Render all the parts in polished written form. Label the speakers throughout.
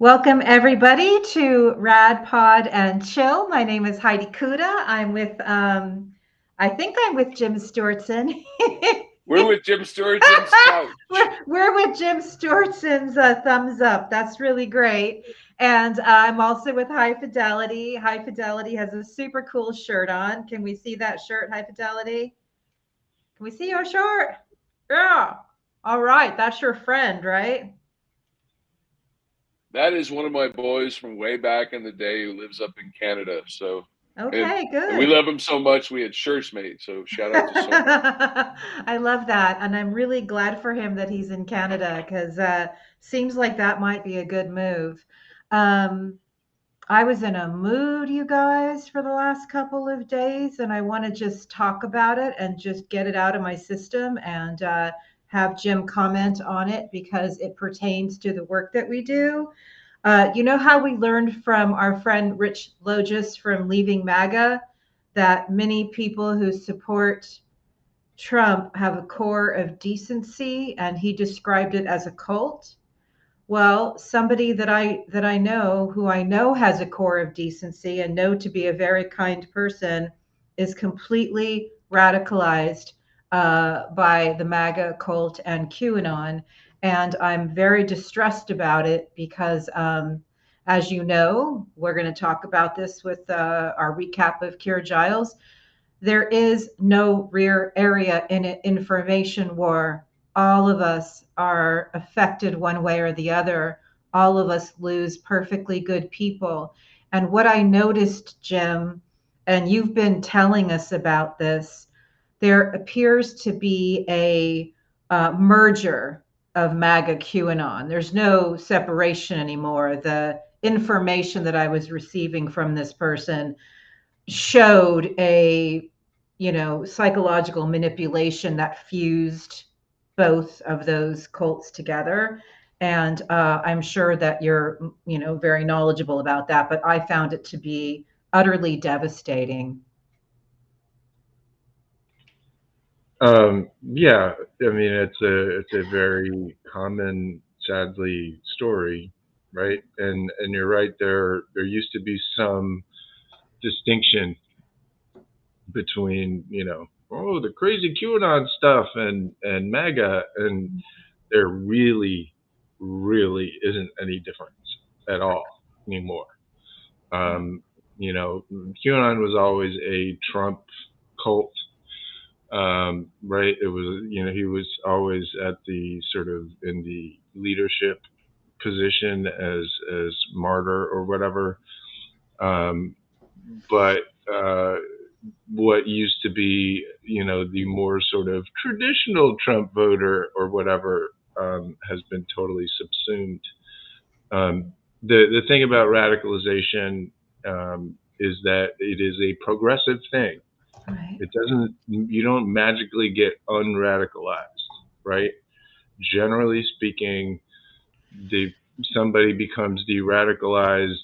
Speaker 1: Welcome everybody to Rad Pod and Chill. My name is Heidi Kuda. I think I'm with Jim Stewartson.
Speaker 2: We're with Jim Stewartson's couch.
Speaker 1: we're with Jim Stewartson's thumbs up. That's really great. And I'm also with High Fidelity. High Fidelity has a super cool shirt on. Can we see that shirt, High Fidelity? Can we see your shirt? Yeah. All right. That's your friend, right?
Speaker 2: That is one of my boys from way back in the day who lives up in Canada. So, and
Speaker 1: Okay,
Speaker 2: and we
Speaker 1: good.
Speaker 2: love him so much we had shirts made. So shout out to Somer.
Speaker 1: I love that, and I'm really glad for him that he's in Canada because seems like that might be a good move. Um, I was in a mood, you guys, for the last couple of days, and I want to just talk about it and just get it out of my system and have Jim comment on it because it pertains to the work that we do. You know how we learned from our friend Rich Logis from Leaving MAGA that many people who support Trump have a core of decency, and he described it as a cult. Well, somebody that I know who I know has a core of decency and know to be a very kind person is completely radicalized by the MAGA cult and QAnon, and I'm very distressed about it because, as you know, we're going to talk about this with our recap of Keir Giles. There is no rear area in an information war. All of us are affected one way or the other. All of us lose perfectly good people. And what I noticed, Jim, and you've been telling us about this, there appears to be a merger of MAGA QAnon. There's no separation anymore. The information that I was receiving from this person showed a psychological manipulation that fused both of those cults together, and I'm sure that you're very knowledgeable about that, but I found it to be utterly devastating.
Speaker 3: Yeah, I mean it's a very common, sadly, story, right? And you're right. There used to be some distinction between the crazy QAnon stuff and MAGA, and there really isn't any difference at all anymore. Um, QAnon was always a Trump cult, right? It was, he was always at the sort of in the leadership position as martyr or whatever. Um, but what used to be, the more sort of traditional Trump voter or whatever, has been totally subsumed. The thing about radicalization, is that it is a progressive thing.
Speaker 1: Right.
Speaker 3: It doesn't, you don't magically get unradicalized, right? Generally speaking, the somebody becomes de-radicalized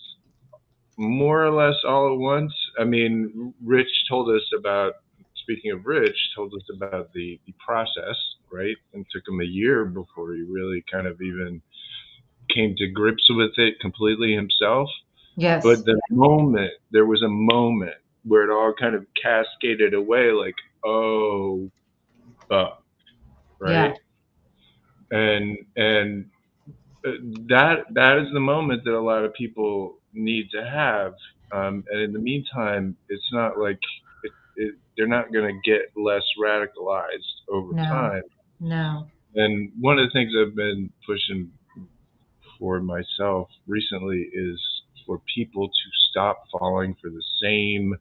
Speaker 3: more or less all at once. I mean, Rich told us about, speaking of Rich, told us about the process, right? And took him a year before he really kind of even came to grips with it completely himself. But
Speaker 1: Yes.
Speaker 3: there was a moment where it all kind of cascaded away, like, oh, right?
Speaker 1: Yeah.
Speaker 3: And that is the moment that a lot of people need to have. And in the meantime, it's not like they're not going to get less radicalized over
Speaker 1: No.
Speaker 3: time.
Speaker 1: No.
Speaker 3: And one of the things I've been pushing for myself recently is for people to stop falling for the same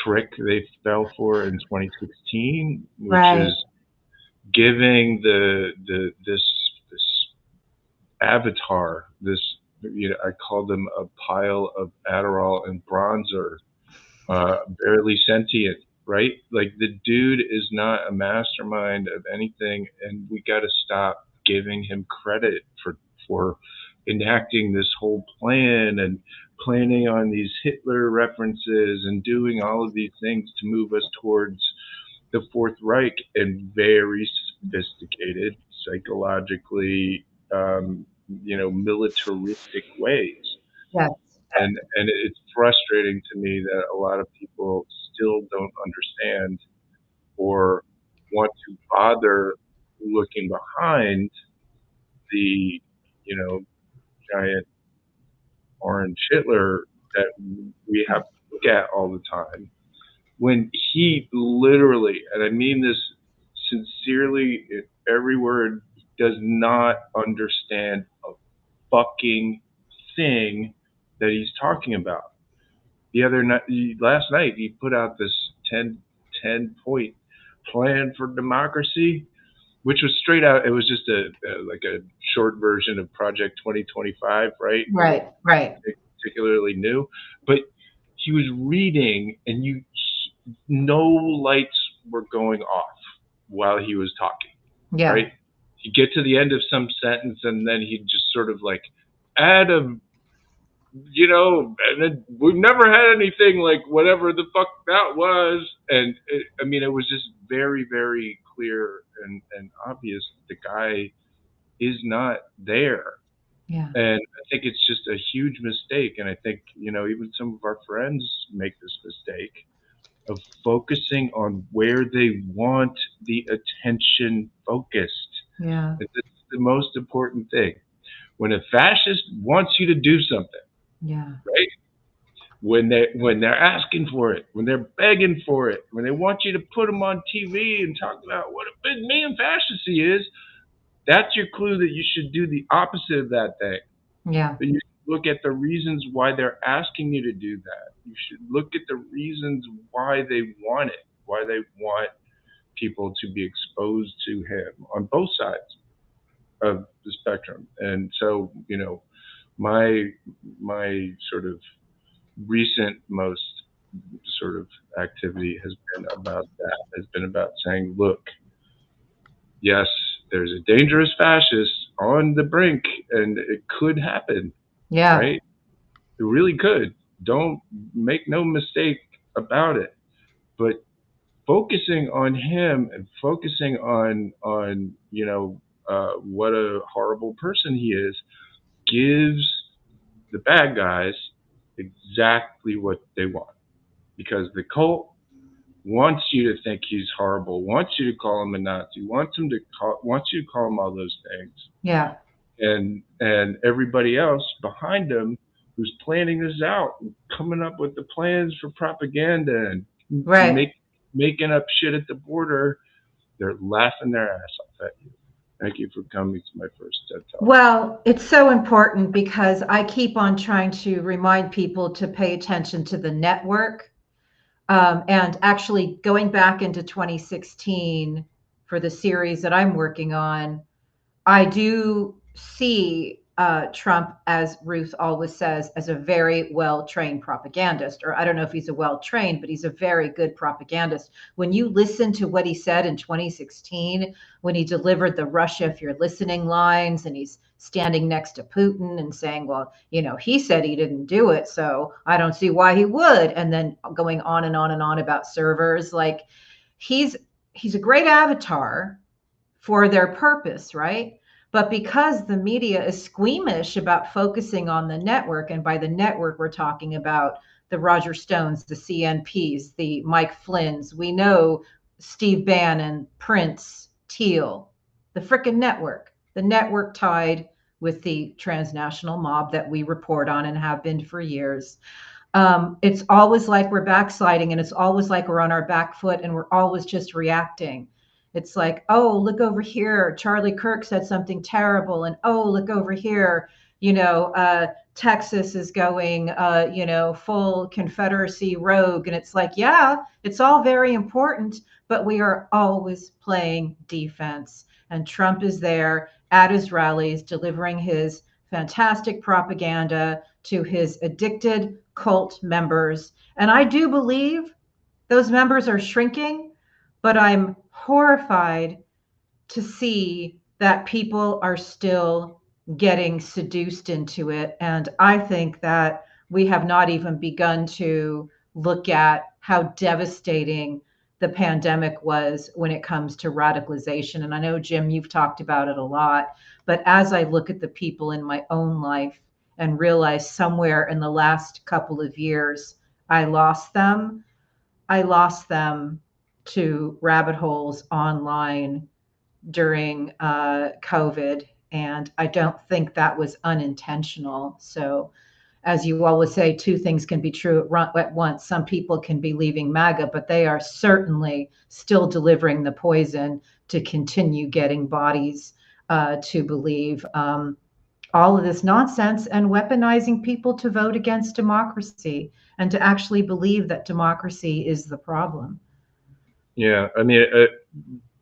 Speaker 3: trick they fell for in 2016, which
Speaker 1: Right.
Speaker 3: is giving this avatar, this, I call them a pile of Adderall and bronzer, barely sentient, right? Like the dude is not a mastermind of anything, and we got to stop giving him credit for enacting this whole plan and planning on these Hitler references and doing all of these things to move us towards the Fourth Reich, and very sophisticated, psychologically, militaristic ways.
Speaker 1: Yes.
Speaker 3: And it's frustrating to me that a lot of people still don't understand or want to bother looking behind the, you know, giant orange Hitler that we have to look at all the time. When he literally, and I mean this sincerely in every word, does not understand a fucking thing that he's talking about. The other night, last night, he put out this 10-point plan for democracy, which was straight out. It was just like a short version of Project 2025, right?
Speaker 1: Right, right.
Speaker 3: Particularly new, but he was reading, and no lights were going off while he was talking.
Speaker 1: Yeah.
Speaker 3: Right? You get to the end of some sentence, and then he'd just sort of like add a, and then we've never had anything like whatever the fuck that was. And it was just very, very clear and obvious the guy is not there.
Speaker 1: Yeah.
Speaker 3: And I think it's just a huge mistake. And I think, even some of our friends make this mistake of focusing on where they want the attention focused.
Speaker 1: Yeah.
Speaker 3: That's the most important thing. When a fascist wants you to do something,
Speaker 1: Yeah.
Speaker 3: right? When they're asking for it, when they're begging for it, when they want you to put them on TV and talk about what a big man fascist he is, that's your clue that you should do the opposite of that thing.
Speaker 1: Yeah.
Speaker 3: But you should look at the reasons why they're asking you to do that. You should look at the reasons why they want it, why they want people to be exposed to him on both sides of the spectrum. And so, my sort of recent most sort of activity has been about that, has been about saying, look, yes, there's a dangerous fascist on the brink, and it could happen.
Speaker 1: Yeah.
Speaker 3: Right? It really could. Don't make no mistake about it. But focusing on him and focusing on what a horrible person he is gives the bad guys exactly what they want, because the cult wants you to think he's horrible, wants you to call him a Nazi, wants you to call him all those things.
Speaker 1: Yeah.
Speaker 3: And everybody else behind him who's planning this out, coming up with the plans for propaganda and
Speaker 1: Right.
Speaker 3: making up shit at the border, they're laughing their ass off at you. Thank you for coming to my first TED Talk.
Speaker 1: Well, it's so important because I keep on trying to remind people to pay attention to the network. And actually going back into 2016 for the series that I'm working on, I do see Trump, as Ruth always says, as a very well-trained propagandist. Or I don't know if he's a well-trained, but he's a very good propagandist. When you listen to what he said in 2016, when he delivered the Russia, if you're listening lines, and he's standing next to Putin and saying, well, he said he didn't do it, so I don't see why he would. And then going on and on and on about servers, like he's a great avatar for their purpose, right? But because the media is squeamish about focusing on the network, and by the network, we're talking about the Roger Stones, the CNPs, the Mike Flynns, we know Steve Bannon, Prince, Teal, the frickin' network, the network tied with the transnational mob that we report on and have been for years. It's always like we're backsliding, and it's always like we're on our back foot, and we're always just reacting. It's like, oh, look over here. Charlie Kirk said something terrible. And oh, look over here. Texas is going, full Confederacy rogue. And it's like, yeah, it's all very important, but we are always playing defense. And Trump is there at his rallies, delivering his fantastic propaganda to his addicted cult members. And I do believe those members are shrinking, but I'm horrified to see that people are still getting seduced into it. And I think that we have not even begun to look at how devastating the pandemic was when it comes to radicalization. And I know, Jim, you've talked about it a lot, but as I look at the people in my own life and realize somewhere in the last couple of years, I lost them. I lost them to rabbit holes online during COVID. And I don't think that was unintentional. So, as you always say, two things can be true at once. Some people can be leaving MAGA, but they are certainly still delivering the poison to continue getting bodies to believe all of this nonsense and weaponizing people to vote against democracy and to actually believe that democracy is the problem.
Speaker 3: Yeah, I mean,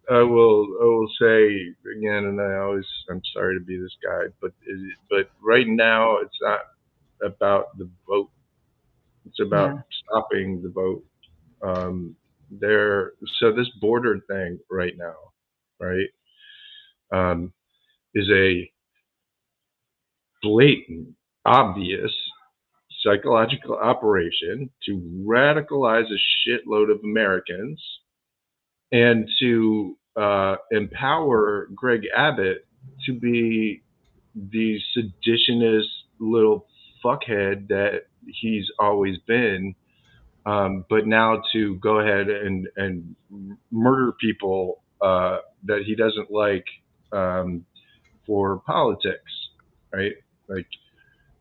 Speaker 3: I will say again, and I'm sorry to be this guy, but right now it's not about the vote. It's about
Speaker 1: Yeah.
Speaker 3: stopping the vote. There, so this border thing right now, right, um, is a blatant, obvious psychological operation to radicalize a shitload of Americans and to empower Greg Abbott to be the seditionist little fuckhead that he's always been, but now to go ahead and murder people that he doesn't like for politics, right? Like,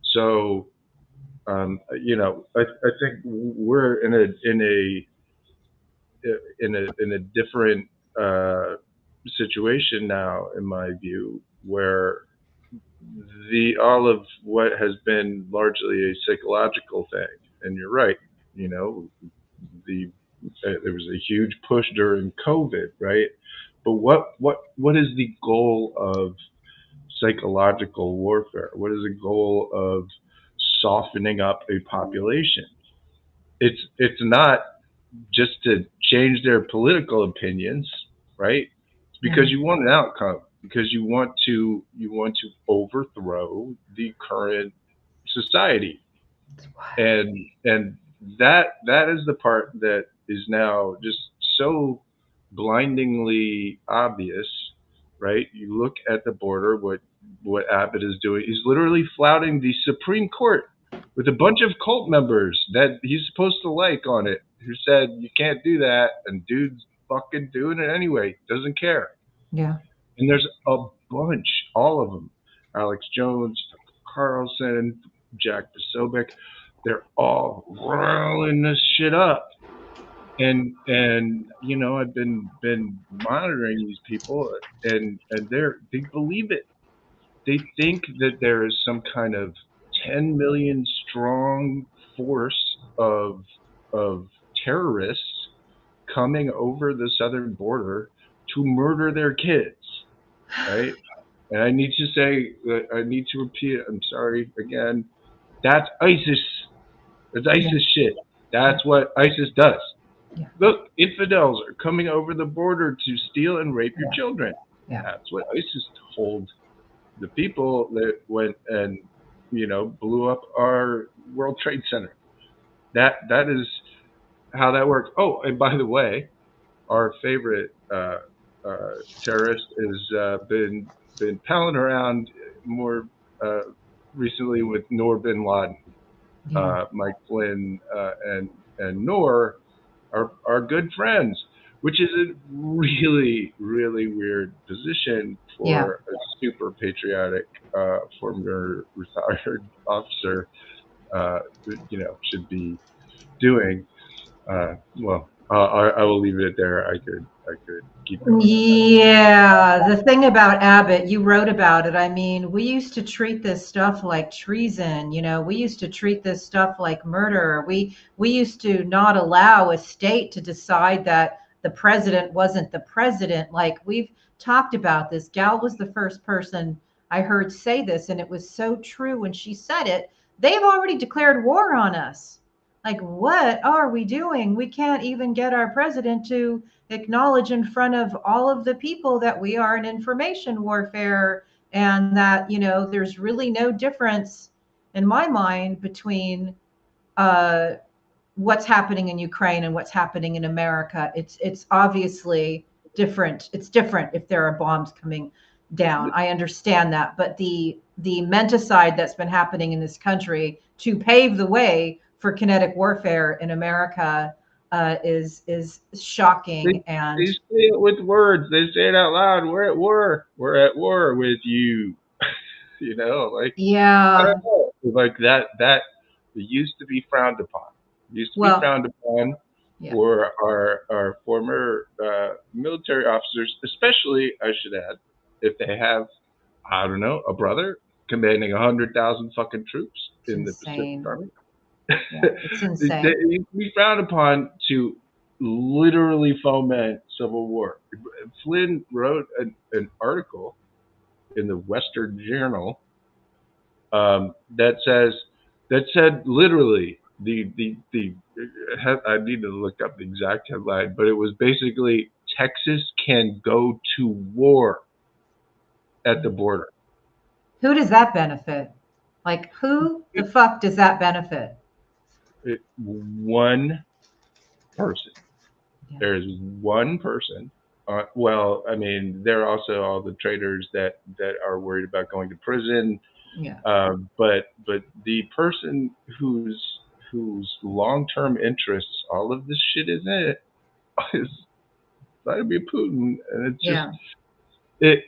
Speaker 3: so I think we're in a different situation now, in my view, where the all of what has been largely a psychological thing, and you're right, you know, the there was a huge push during COVID, right? But what is the goal of psychological warfare? What is the goal of softening up a population? It's not just to change their political opinions, right? It's because you want an outcome, because you want to overthrow the current society, and that is the part that is now just so blindingly obvious, right? You look at the border, what Abbott is doing. He's literally flouting the Supreme Court with a bunch of cult members that he's supposed to like on it, who said you can't do that, and dude's fucking doing it anyway, doesn't care.
Speaker 1: Yeah.
Speaker 3: And there's a bunch, all of them, Alex Jones, Tucker Carlson, Jack Posobiec, they're all rolling this shit up. And I've been monitoring these people, and they believe it. They think that there is some kind of 10 million strong force of terrorists coming over the southern border to murder their kids, right? And I need to repeat it. I'm sorry again. That's ISIS. That's ISIS shit. That's what ISIS does.
Speaker 1: Yeah.
Speaker 3: Look, infidels are coming over the border to steal and rape your children.
Speaker 1: Yeah.
Speaker 3: That's what ISIS told the people that went and blew up our World Trade Center. That is how that works. Oh, and by the way, our favorite terrorist has been palling around more recently with Noor bin Laden. Mike Flynn and Noor are good friends, which is a really, really weird position for a super patriotic former retired officer should be doing. Well, I will leave it there. I could keep going.
Speaker 1: Yeah, the thing about Abbott, you wrote about it. I mean, we used to treat this stuff like treason. We used to treat this stuff like murder. We used to not allow a state to decide that the president wasn't the president. Like, we've talked about this. Gal was the first person I heard say this, and it was so true when she said it. They've already declared war on us. Like, what are we doing? We can't even get our president to acknowledge in front of all of the people that we are in information warfare, and that there's really no difference in my mind between what's happening in Ukraine and what's happening in America. It's obviously different. It's different if there are bombs coming down. I understand that, but the menticide that's been happening in this country to pave the way for kinetic warfare in America is shocking.
Speaker 3: They
Speaker 1: And
Speaker 3: say it with words. They say it out loud. We're at war. We're at war with you. You know, like I
Speaker 1: yeah,
Speaker 3: don't know, like that used to be frowned upon. Used to be
Speaker 1: well,
Speaker 3: frowned upon
Speaker 1: yeah,
Speaker 3: for our former military officers, especially I should add, if they have I don't know a brother commanding 100,000 fucking troops
Speaker 1: it's
Speaker 3: in the Pacific
Speaker 1: insane.
Speaker 3: Army.
Speaker 1: Yeah, it's insane.
Speaker 3: It used to be frowned upon to literally foment civil war. Flynn wrote an article in the Western Journal that said literally the I need to look up the exact headline, but it was basically Texas can go to war at the border.
Speaker 1: Who does that benefit? Like, who the fuck does that benefit?
Speaker 3: One person.
Speaker 1: Yeah,
Speaker 3: There's one person. Well, I mean, there are also all the traitors that are worried about going to prison.
Speaker 1: yeah,
Speaker 3: But the person whose long term interests all of this shit is in it is Vladimir Putin, and it's just
Speaker 1: yeah,
Speaker 3: it.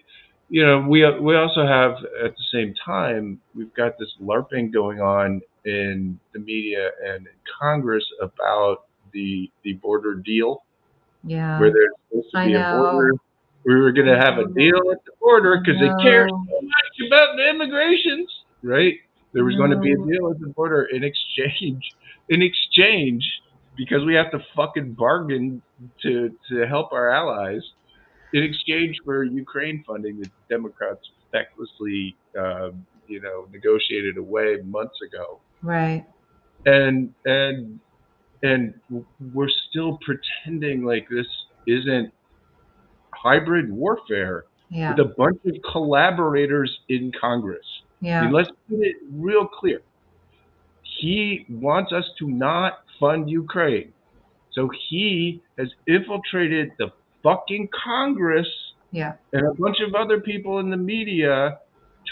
Speaker 3: You know, we also have at the same time we've got this LARPing going on in the media and in Congress about the border deal, where
Speaker 1: yeah.
Speaker 3: there's supposed to
Speaker 1: I
Speaker 3: be a border.
Speaker 1: know.
Speaker 3: We were going
Speaker 1: I
Speaker 3: to have a
Speaker 1: know.
Speaker 3: deal at the border
Speaker 1: I
Speaker 3: because they care
Speaker 1: know.
Speaker 3: so much about the immigrations, right?
Speaker 1: I
Speaker 3: There was going to be a
Speaker 1: know.
Speaker 3: deal at the border in exchange, because we have to fucking bargain to help our allies in exchange for Ukraine funding that Democrats fecklessly, negotiated away months ago,
Speaker 1: Right.
Speaker 3: and we're still pretending like this isn't hybrid warfare with
Speaker 1: Yeah.
Speaker 3: a bunch of collaborators in Congress. I mean,
Speaker 1: Yeah.
Speaker 3: let's put it real clear. He wants us to not fund Ukraine. So he has infiltrated the fucking Congress
Speaker 1: Yeah.
Speaker 3: and a bunch of other people in the media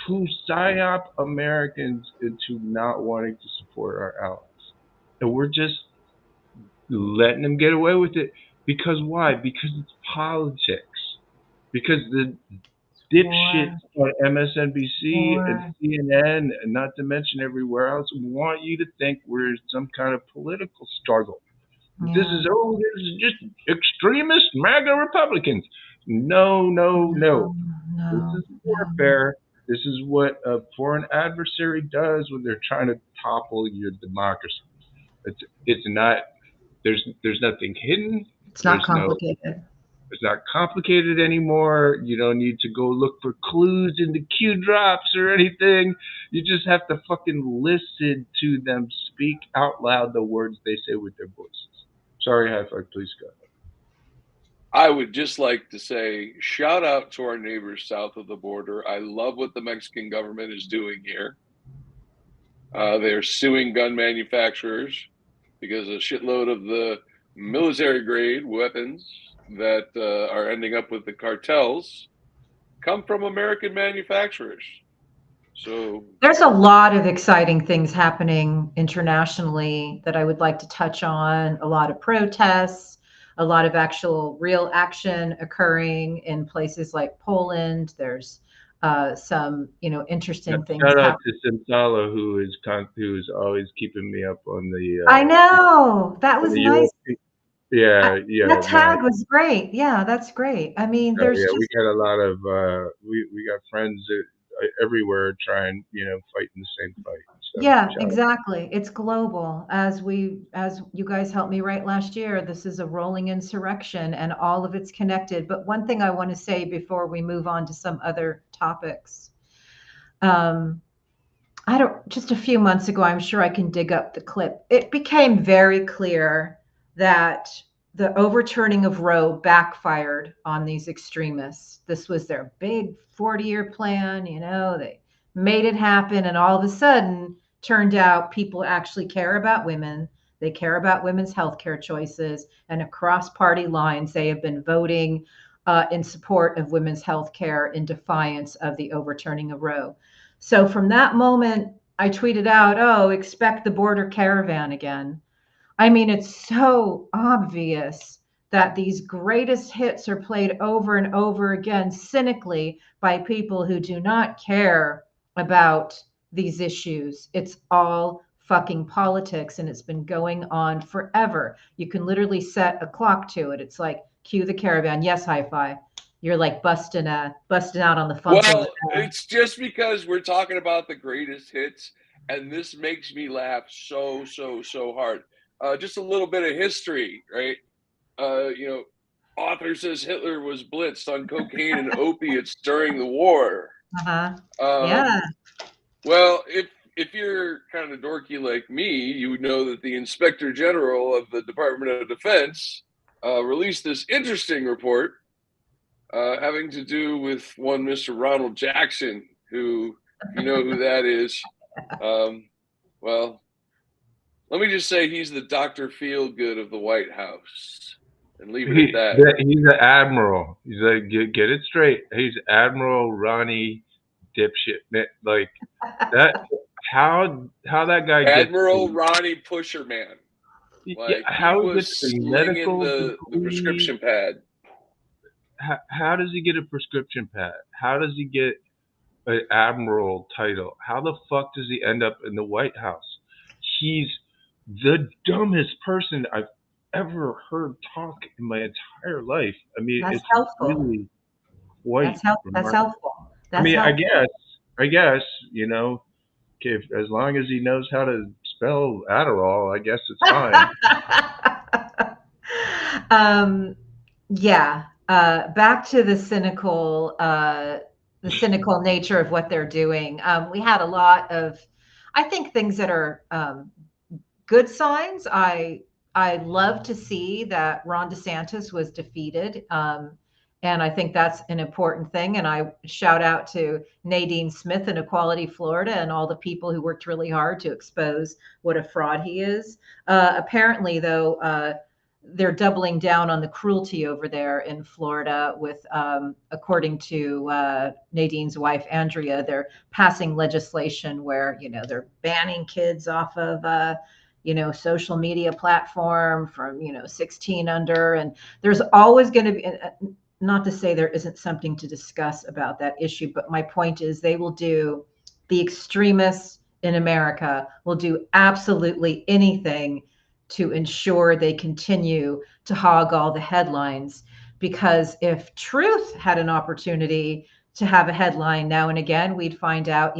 Speaker 3: to psyop Americans into not wanting to support our allies. And we're just letting them get away with it. Because why? Because it's politics. Because the dipshits
Speaker 1: War.
Speaker 3: on MSNBC and
Speaker 1: War.
Speaker 3: CNN, and not to mention everywhere else, want you to think we're in some kind of political struggle. This
Speaker 1: Yeah.
Speaker 3: is just extremist MAGA Republicans. No, no,
Speaker 1: No.
Speaker 3: no. This
Speaker 1: No.
Speaker 3: is
Speaker 1: No.
Speaker 3: warfare. This is what a foreign adversary does when they're trying to topple your democracy. It's not. There's nothing hidden.
Speaker 1: It's not
Speaker 3: There's no
Speaker 1: complicated.
Speaker 3: It's not complicated anymore. You don't need to go look for clues in the Q drops or anything. You just have to fucking listen to them speak out loud the words they say with their voices. Sorry, High Five, please go.
Speaker 2: I would just like to say shout out to our neighbors south of the border. I love what the Mexican government is doing here. They're suing gun manufacturers because a shitload of the military grade weapons that are ending up with the cartels come from American manufacturers. So
Speaker 1: There's a lot of exciting things happening internationally that I would like to touch on. A lot of protests, a lot of actual real action occurring in places like Poland. There's some, interesting things
Speaker 3: Shout out
Speaker 1: happening.
Speaker 3: to Simsala, who's always keeping me up on
Speaker 1: I know that was
Speaker 3: the
Speaker 1: nice.
Speaker 3: U.S. Yeah,
Speaker 1: That
Speaker 3: no,
Speaker 1: tag was great. Yeah, that's great. I mean,
Speaker 3: oh,
Speaker 1: there's
Speaker 3: yeah. We
Speaker 1: just
Speaker 3: got a lot of we got friends everywhere trying, fighting the same fight. So
Speaker 1: yeah,
Speaker 3: shout out.
Speaker 1: exactly. It's global. As you guys helped me write last year, this is a rolling insurrection and all of it's connected. But one thing I want to say before we move on to some other topics. Um, I don't, just a few months ago, I'm sure I can dig up the clip. It became very clear that the overturning of Roe backfired on these extremists. This was their big 40-year plan. They made it happen. And all of a sudden, turned out people actually care about women. They care about women's healthcare choices, and across party lines, they have been voting in support of women's healthcare in defiance of the overturning of Roe. So from that moment, I tweeted out, "Oh, expect the border caravan again." I mean, it's so obvious that these greatest hits are played over and over again cynically by people who do not care about these issues. It's all fucking politics, and it's been going on forever. You can literally set a clock to it. It's like cue the caravan. Yes, hi-fi. You're like busting out on the funk.
Speaker 2: Well, it's just because we're talking about the greatest hits, and this makes me laugh so hard. Just a little bit of history, right? Author says Hitler was blitzed on cocaine and opiates during the war.
Speaker 1: Yeah.
Speaker 2: Well, if you're kind of dorky like me, you would know that the Inspector General of the Department of Defense released this interesting report having to do with one Mr. Ronald Jackson, who, if you know who that is, well, let me just say he's the Dr. Feelgood of the White House, and leave it at that.
Speaker 3: He's an admiral. He's like, get it straight. He's Admiral Ronnie dipshit. Like that. How that guy
Speaker 2: Admiral Ronnie Pusherman. Like,
Speaker 3: how
Speaker 2: he was slinging the prescription pad.
Speaker 3: How does he get a prescription pad? How does he get an admiral title? How the fuck does he end up in the White House? He's the dumbest person I've ever heard talk in my entire life. I mean,
Speaker 1: that's
Speaker 3: it's
Speaker 1: helpful.
Speaker 3: Really quite
Speaker 1: that's helpful.
Speaker 3: I mean, helpful. I guess, if as long as he knows how to spell Adderall, I guess it's
Speaker 1: fine. Yeah. Back to the cynical nature of what they're doing. We had a lot of, I think, things that are good signs. I love to see that Ron DeSantis was defeated. And I think that's an important thing. And I shout out to Nadine Smith in Equality Florida and all the people who worked really hard to expose what a fraud he is. Apparently, though, they're doubling down on the cruelty over there in Florida with, according to Nadine's wife, Andrea, they're passing legislation where, they're banning kids off of, social media platform from, 16 under. And there's always going to be, not to say there isn't something to discuss about that issue, but my point is the extremists in America will do absolutely anything to ensure they continue to hog all the headlines. Because if truth had an opportunity to have a headline now and again, we'd find out,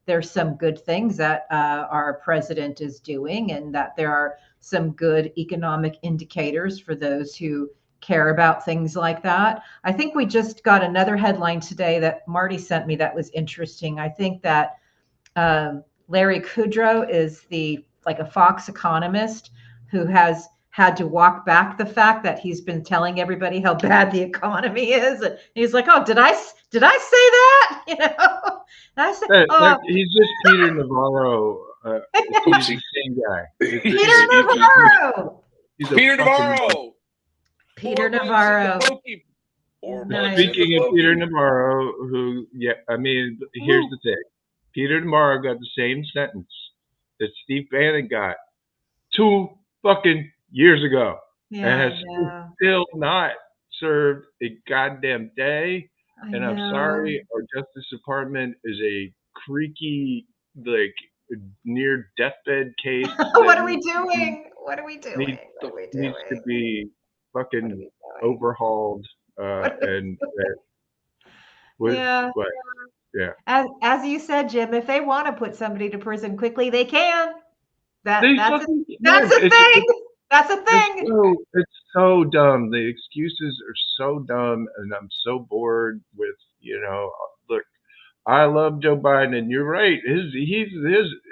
Speaker 1: there's some good things that our president is doing, and that there are some good economic indicators for those who care about things like that. I think we just got another headline today that Marty sent me that was interesting. I think that Larry Kudlow is like a Fox economist who has had to walk back the fact that he's been telling everybody how bad the economy is, and he's like, "Oh, did I say that?"
Speaker 3: He's just Peter Navarro. He's the same guy.
Speaker 1: Peter Navarro.
Speaker 2: Peter Navarro.
Speaker 1: Peter Navarro.
Speaker 3: Nice. Speaking of Peter Navarro, who, here's the thing. Peter Navarro got the same sentence that Steve Bannon got 2 fucking years ago. And has still not served a goddamn day. And I'm sorry, our Justice Department is a creaky, like, near deathbed case.
Speaker 1: What are we doing?
Speaker 3: Needs to be fucking overhauled.
Speaker 1: As you said, Jim, if they want to put somebody to prison quickly, they can. That's a thing.
Speaker 3: It's so dumb. The excuses are so dumb, and I'm so bored with, look, I love Joe Biden, and you're right. His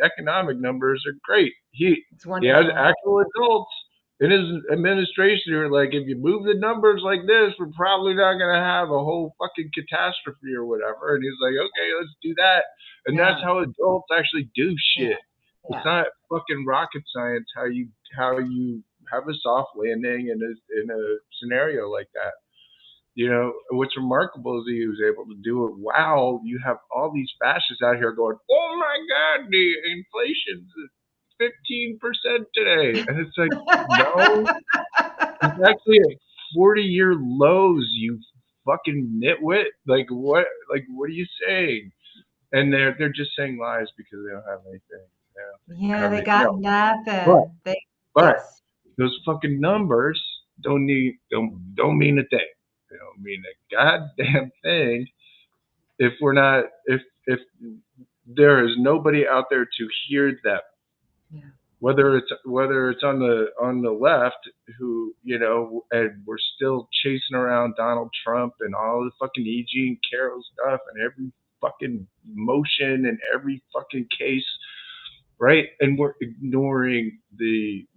Speaker 3: economic numbers are great. He has actual adults in his administration who are like, if you move the numbers like this, we're probably not going to have a whole fucking catastrophe or whatever. And he's like, okay, let's do that. And that's how adults actually do shit. It's not fucking rocket science how you have a soft landing in a scenario like that. You know, what's remarkable is he was able to do it while you have all these fascists out here going, "Oh my God, the inflation's 15% today," and it's like, no, it's actually at 40-year lows. You fucking nitwit! Like what? Like what are you saying? And they're just saying lies because they don't have anything. They don't
Speaker 1: Yeah,
Speaker 3: have
Speaker 1: they
Speaker 3: anything
Speaker 1: got
Speaker 3: else. But
Speaker 1: nothing.
Speaker 3: but
Speaker 1: Yes.
Speaker 3: those fucking numbers don't mean a thing. They don't mean a goddamn thing if we're not if there is nobody out there to hear them.
Speaker 1: Yeah.
Speaker 3: Whether it's on the left, who, you know, and we're still chasing around Donald Trump and all the fucking E.G. and Carroll stuff and every fucking motion and every fucking case, right? And we're ignoring the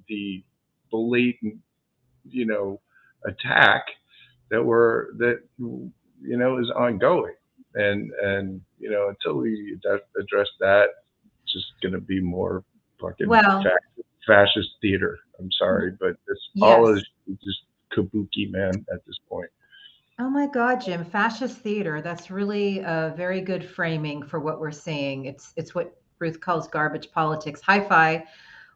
Speaker 3: blatant, you know, attack that you know is ongoing, and you know, until we address that, it's just gonna be more fucking
Speaker 1: Well,
Speaker 3: fascist theater. I'm sorry, but this all is
Speaker 1: yes.
Speaker 3: just kabuki, man, at this point.
Speaker 1: Oh my God, Jim, fascist theater. That's really a very good framing for what we're seeing. It's what Ruth calls garbage politics. Hi-fi.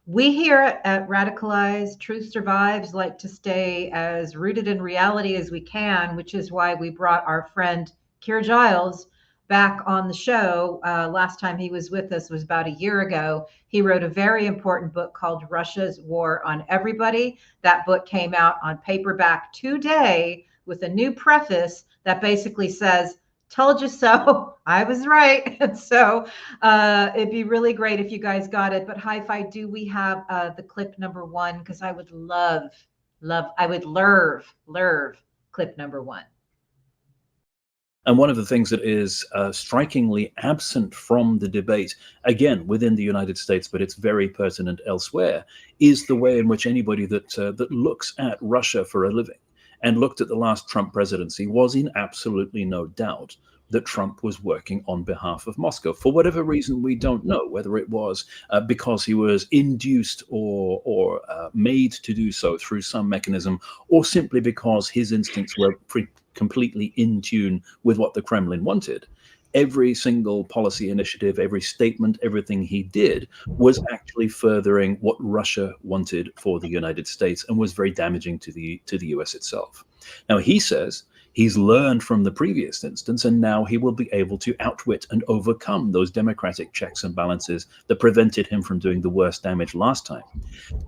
Speaker 1: We here at Radicalized Truth Survives like to stay as rooted in reality as we can, which is why we brought our friend Keir Giles back on the show. Last time he was with us was about a year ago. He wrote a very important book called Russia's War on Everybody. That book came out on paperback today with a new preface that basically says, "Told you so. I was right." And so it'd be really great if you guys got it. But Hi-Fi, do we have the clip number one? Because I would I would love clip number one.
Speaker 4: And one of the things that is strikingly absent from the debate, again, within the United States, but it's very pertinent elsewhere, is the way in which anybody that looks at Russia for a living and looked at the last Trump presidency was in absolutely no doubt that Trump was working on behalf of Moscow. For whatever reason, we don't know, whether it was because he was induced or made to do so through some mechanism, or simply because his instincts were completely in tune with what the Kremlin wanted. Every single policy initiative, every statement, everything he did was actually furthering what Russia wanted for the United States, and was very damaging to the US itself. Now, he says he's learned from the previous instance, and now he will be able to outwit and overcome those democratic checks and balances that prevented him from doing the worst damage last time.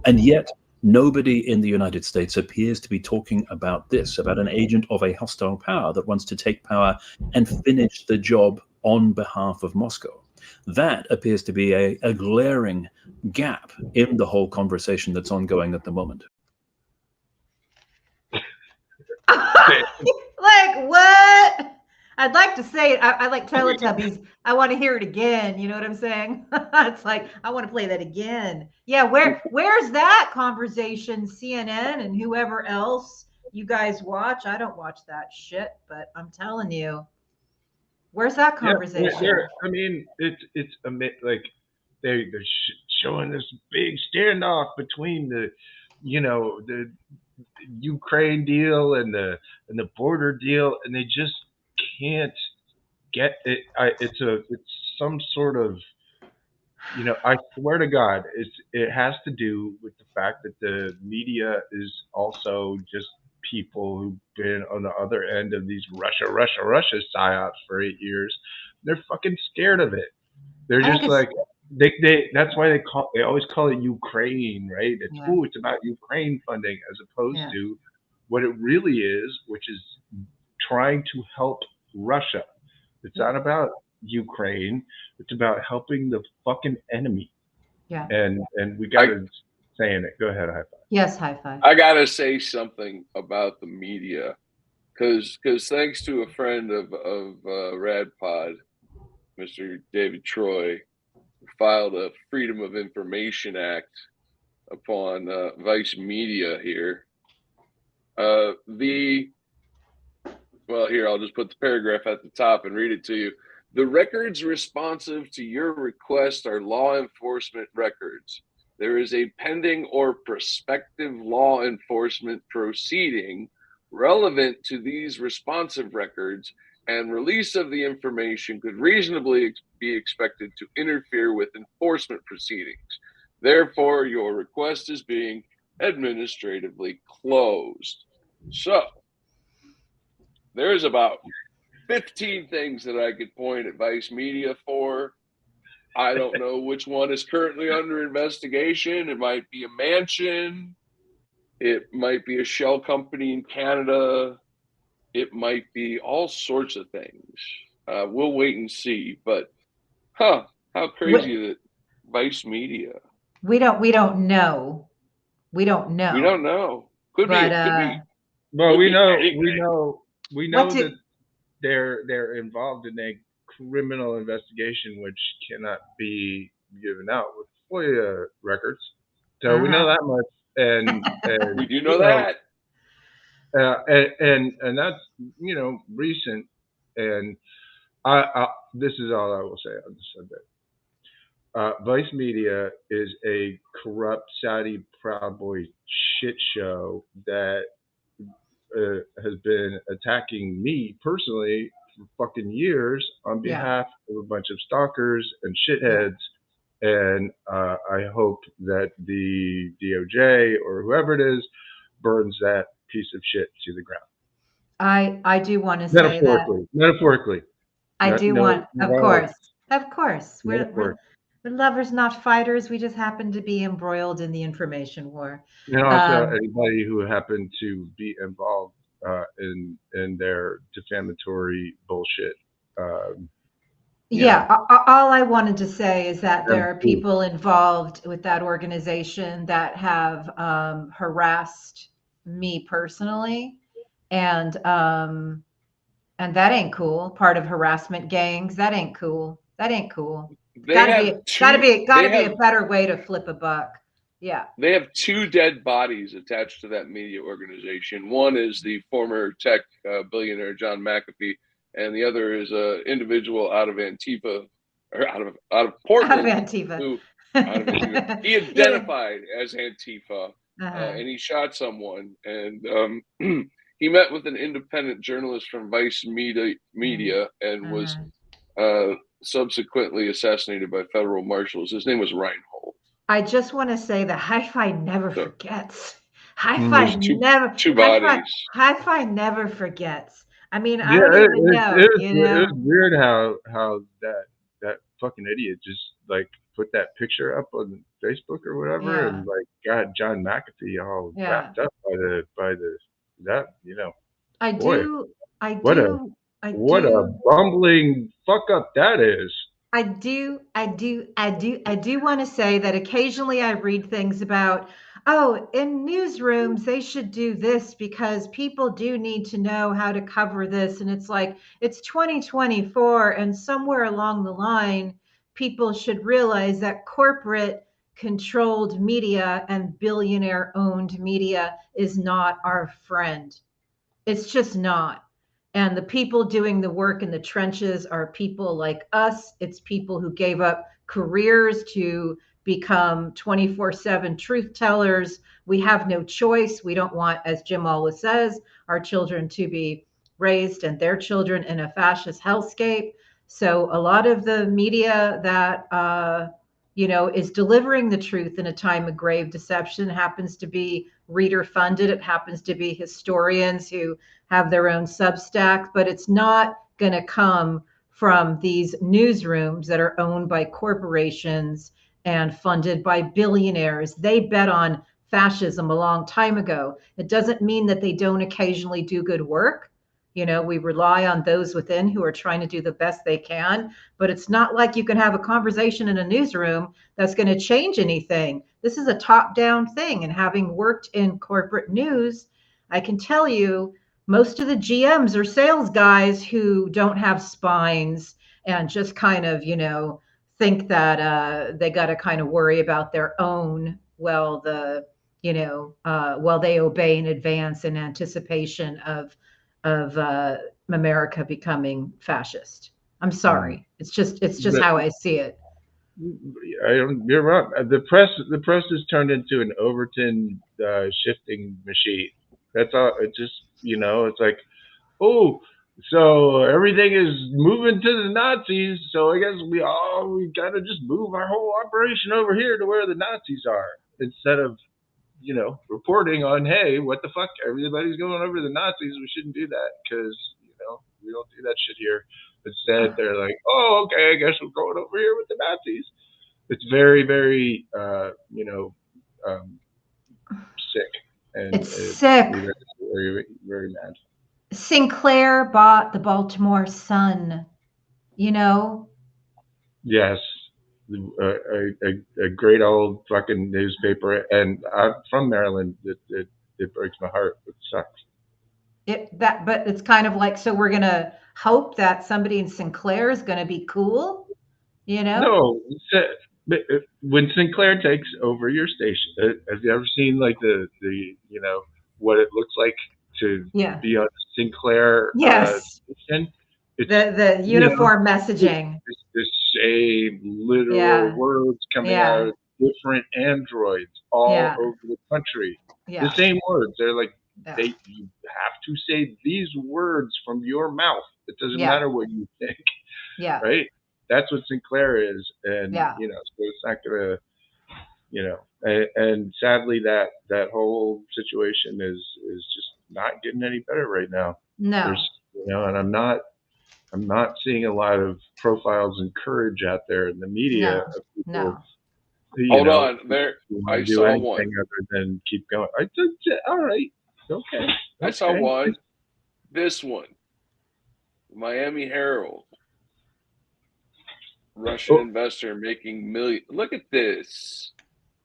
Speaker 4: And yet, nobody in the United States appears to be talking about this, about an agent of a hostile power that wants to take power and finish the job on behalf of Moscow. That appears to be a glaring gap in the whole conversation that's ongoing at the moment.
Speaker 1: Like, what? I'd like to say it. I like Teletubbies. I want to hear it again. You know what I'm saying? It's like I want to play that again. Yeah, where's that conversation? CNN and whoever else you guys watch. I don't watch that shit, but I'm telling you, where's that
Speaker 3: Yeah,
Speaker 1: conversation?
Speaker 3: I mean, it's like they're showing this big standoff between the, you know, the Ukraine deal and the border deal, and they just can't get it. It's some sort of, you know, I swear to God, it has to do with the fact that the media is also just people who've been on the other end of these Russia psyops for 8 years. They're fucking scared of it. They're
Speaker 1: I think
Speaker 3: just
Speaker 1: it's
Speaker 3: like they that's why they always call it Ukraine, right?
Speaker 1: yeah,
Speaker 3: It's about Ukraine funding, as opposed
Speaker 1: yeah,
Speaker 3: to what it really is, which is trying to help Russia. It's
Speaker 1: yeah,
Speaker 3: not about Ukraine. It's about helping the fucking enemy.
Speaker 1: yeah.
Speaker 3: And we gotta saying it. Go ahead, high five.
Speaker 1: Yes, Hi-Fi.
Speaker 2: I gotta say something about the media, because thanks to a friend of RadPod, Mr. David Troy, filed a Freedom of Information Act upon Vice Media here. Well, here, I'll just put the paragraph at the top and read it to you. The records responsive to your request are law enforcement records. there is a pending or prospective law enforcement proceeding relevant to these responsive records, and release of the information could reasonably be expected to interfere with enforcement proceedings. Therefore, your request is being administratively closed. So, there's about 15 things that I could point at Vice Media for. I don't know which one is currently under investigation. It might be a mansion. It might be a shell company in Canada. It might be all sorts of things. We'll wait and see. But, how crazy that Vice Media.
Speaker 1: We don't know. We don't know.
Speaker 2: We don't know. Could
Speaker 1: But,
Speaker 2: be.
Speaker 3: Well,
Speaker 2: could
Speaker 3: we
Speaker 2: be
Speaker 3: know
Speaker 1: What
Speaker 3: that they're involved in a criminal investigation which cannot be given out with FOIA records. So we know that much, and
Speaker 2: we do know that.
Speaker 3: And that's recent. And I this is all I will say on the subject. Vice Media is a corrupt Saudi Proud Boy shit show that has been attacking me personally for fucking years on behalf of a bunch of stalkers and shitheads. And I hope that the DOJ or whoever it is burns that piece of shit to the ground.
Speaker 1: I do want to say that.
Speaker 3: Metaphorically.
Speaker 1: I do want, of course. We're lovers, not fighters. We just happen to be embroiled in the information war.
Speaker 3: And also anybody who happened to be involved in their defamatory bullshit.
Speaker 1: All I wanted to say is that there are people involved with that organization that have harassed me personally, and that ain't cool. Part of harassment gangs. That ain't cool. Gotta be a better way to flip a buck. Yeah.
Speaker 2: They have 2 dead bodies attached to that media organization. One is the former tech billionaire John McAfee, and the other is an individual out of Antifa, or out of Portland.
Speaker 1: Out of Antifa.
Speaker 2: He identified as Antifa, and he shot someone. And he met with an independent journalist from Vice Media and was subsequently assassinated by federal marshals. His name was Reinhold.
Speaker 1: I just want to say that Hi-Fi never forgets. Hi-Fi never forgets. I mean, I don't even know.
Speaker 3: It was weird how that fucking idiot just like put that picture up on Facebook or whatever, and like got John McAfee all wrapped up by the that what a bumbling fuck up that is.
Speaker 1: I do want to say that occasionally I read things about, in newsrooms, they should do this because people do need to know how to cover this. And it's like, it's 2024, and somewhere along the line, people should realize that corporate controlled media and billionaire owned media is not our friend. It's just not. And the people doing the work in the trenches are people like us. It's people who gave up careers to become 24/7 truth tellers. We have no choice. We don't want, as Jim always says, our children to be raised and their children in a fascist hellscape. So a lot of the media that is delivering the truth in a time of grave deception happens to be reader funded. It happens to be historians who have their own Substack, but it's not going to come from these newsrooms that are owned by corporations and funded by billionaires. They bet on fascism a long time ago. It doesn't mean that they don't occasionally do good work. We rely on those within who are trying to do the best they can, but it's not like you can have a conversation in a newsroom that's going to change anything. This is a top-down thing, and having worked in corporate news, I can tell you most of the GMs are sales guys who don't have spines and just kind of, think that they got to kind of worry about their own while they obey in advance in anticipation of America becoming fascist. I'm sorry. It's just how I see it.
Speaker 3: You're wrong. The press has turned into an Overton shifting machine. That's all. It just, it's like, oh, so everything is moving to the Nazis. So I guess we gotta just move our whole operation over here to where the Nazis are, instead of reporting on, hey, what the fuck? Everybody's going over to the Nazis. We shouldn't do that because we don't do that shit here. Instead, they're like, oh, okay, I guess we're going over here with the Nazis. It's very, very, sick, and
Speaker 1: It's
Speaker 3: it
Speaker 1: sick.
Speaker 3: makes me very, very mad.
Speaker 1: Sinclair bought the Baltimore Sun, you know?
Speaker 3: Yes, a great old fucking newspaper, and I'm from Maryland. It breaks my heart. It sucks.
Speaker 1: But it's kind of like, so we're gonna hope that somebody in Sinclair is gonna be cool, you know?
Speaker 3: No, when Sinclair takes over your station, have you ever seen like the what it looks like to
Speaker 1: Yeah.
Speaker 3: be on Sinclair
Speaker 1: Yes.
Speaker 3: station? It's
Speaker 1: The
Speaker 3: you know
Speaker 1: uniform
Speaker 3: it's
Speaker 1: messaging.
Speaker 3: the same literal
Speaker 1: Yeah.
Speaker 3: words coming out
Speaker 1: Yeah.
Speaker 3: of different androids all
Speaker 1: Yeah.
Speaker 3: over the country. The
Speaker 1: Yeah.
Speaker 3: same words. They're like
Speaker 1: Yeah.
Speaker 3: you have to say these words from your mouth. It doesn't
Speaker 1: Yeah.
Speaker 3: matter what you think,
Speaker 1: Yeah.
Speaker 3: right? That's what Sinclair is, and
Speaker 1: Yeah.
Speaker 3: so it's not gonna, and sadly that whole situation is just not getting any better right now.
Speaker 1: No.
Speaker 3: There's, and I'm not seeing a lot of profiles and courage out there in the media
Speaker 1: No.
Speaker 3: of people,
Speaker 1: No.
Speaker 2: Hold on, there.
Speaker 3: who want
Speaker 2: I
Speaker 3: to do
Speaker 2: saw
Speaker 3: anything
Speaker 2: one.
Speaker 3: other than keep going. All right, okay,
Speaker 2: I saw
Speaker 3: okay.
Speaker 2: one. This one, Miami Herald, Russian
Speaker 3: Oh,
Speaker 2: investor making million. Look at this.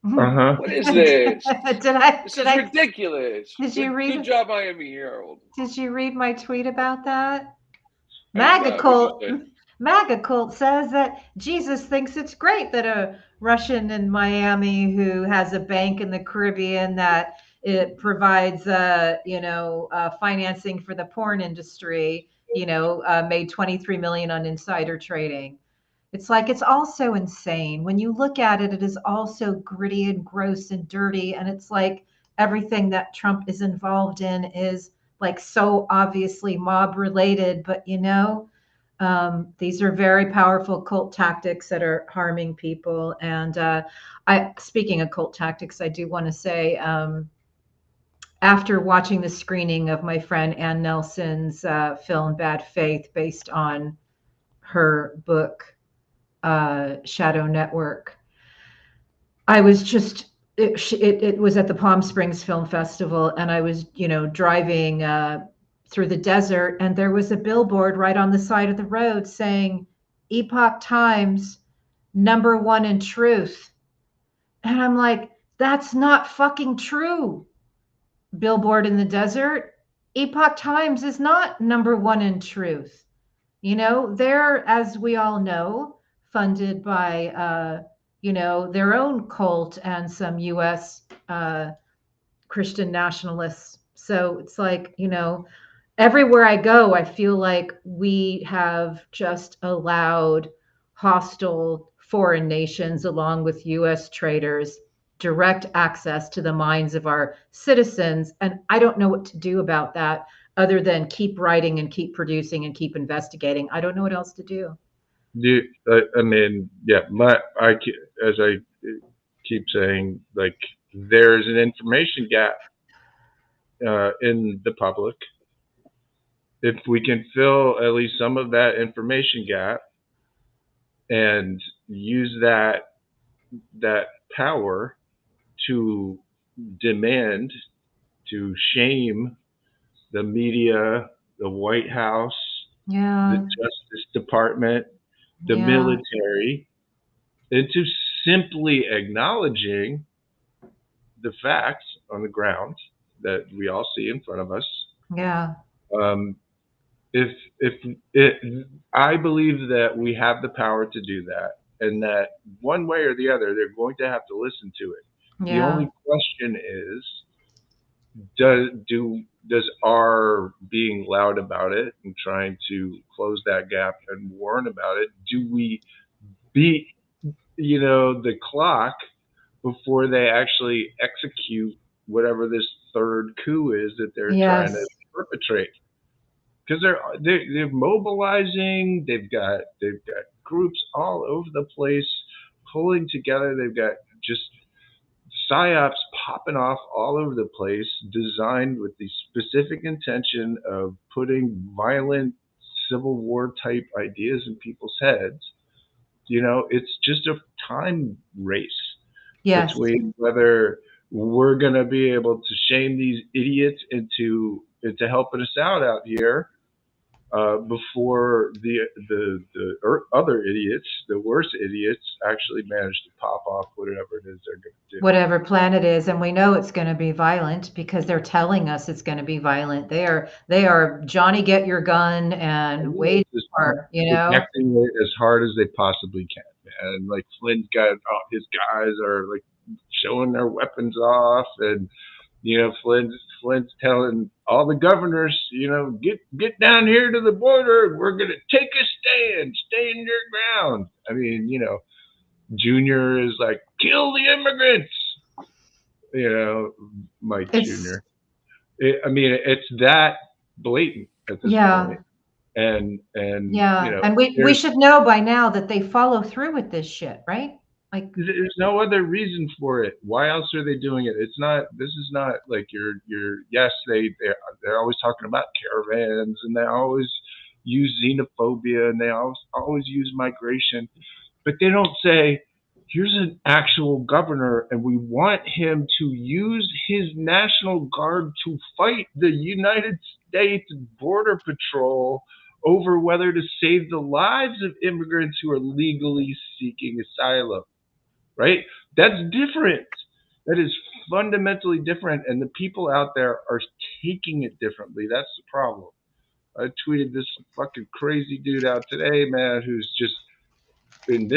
Speaker 3: uh-huh.
Speaker 2: What is this? This is
Speaker 1: I
Speaker 2: ridiculous.
Speaker 1: did you
Speaker 2: Good
Speaker 1: read
Speaker 2: job, Miami Herald.
Speaker 1: did you read my tweet about that?
Speaker 2: I did not. What'd you say?
Speaker 1: MAGA cult says that Jesus thinks it's great that a Russian in Miami who has a bank in the Caribbean that it provides, financing for the porn industry, made 23 million on insider trading. It's like, it's also insane. When you look at it, it is also gritty and gross and dirty. And it's like everything that Trump is involved in is like so obviously mob related, but these are very powerful cult tactics that are harming people. And speaking of cult tactics, I do want to say, after watching the screening of my friend Ann Nelson's film Bad Faith, based on her book Shadow Network, I was just it was at the Palm Springs Film Festival, and I was driving through the desert, and there was a billboard right on the side of the road saying Epoch Times #1 in truth, and I'm like, that's not fucking true. Billboard in the desert, Epoch Times is not #1 in truth. They're, as we all know, funded by their own cult and some U.S. Christian nationalists. So it's like, everywhere I go, I feel like we have just allowed hostile foreign nations, along with U.S. traders, direct access to the minds of our citizens. And I don't know what to do about that other than keep writing and keep producing and keep investigating. I don't know what else to do.
Speaker 3: I mean, yeah, as I keep saying, like, there's an information gap in the public. If we can fill at least some of that information gap and use that power to demand, to shame the media, the White House, the
Speaker 1: Yeah.
Speaker 3: Justice Department, the
Speaker 1: Yeah.
Speaker 3: military, into simply acknowledging the facts on the ground that we all see in front of us.
Speaker 1: Yeah.
Speaker 3: Um, if it, I believe that we have the power to do that, and that one way or the other, they're going to have to listen to it. The
Speaker 1: Yeah.
Speaker 3: only question is, does our being loud about it and trying to close that gap and warn about it, do we be the clock before they actually execute whatever this third coup is that they're trying to
Speaker 1: Yes.
Speaker 3: perpetrate. Because they're mobilizing. They've got groups all over the place pulling together. They've got just psyops popping off all over the place, designed with the specific intention of putting violent civil war type ideas in people's heads. It's just a time race
Speaker 1: Yes.
Speaker 3: between whether we're going to be able to shame these idiots into helping us out here, before the other idiots, the worst idiots, actually manage to pop off whatever it is they're going to do.
Speaker 1: Whatever plan it is, and we know it's going to be violent because they're telling us it's going to be violent. They are Johnny get your gun and wage war,
Speaker 3: Protecting it as hard as they possibly can, and like Flynn's got his guys are like showing their weapons off, and Flynn's telling all the governors, get down here to the border. We're gonna take a stand. Stay in your ground. I mean, Junior is like, kill the immigrants. Mike Junior. It's that blatant at this point. And
Speaker 1: and we should know by now that they follow through with this shit, right? Like,
Speaker 3: there's no other reason for it. Why else are they doing it? This is not like yes, they're always talking about caravans, and they always use xenophobia, and they always use migration, but they don't say, here's an actual governor, and we want him to use his National Guard to fight the United States Border Patrol over whether to save the lives of immigrants who are legally seeking asylum. Right? That's different. That is fundamentally different, and the people out there are taking it differently. That's the problem. I tweeted this fucking crazy dude out today, man, who's just in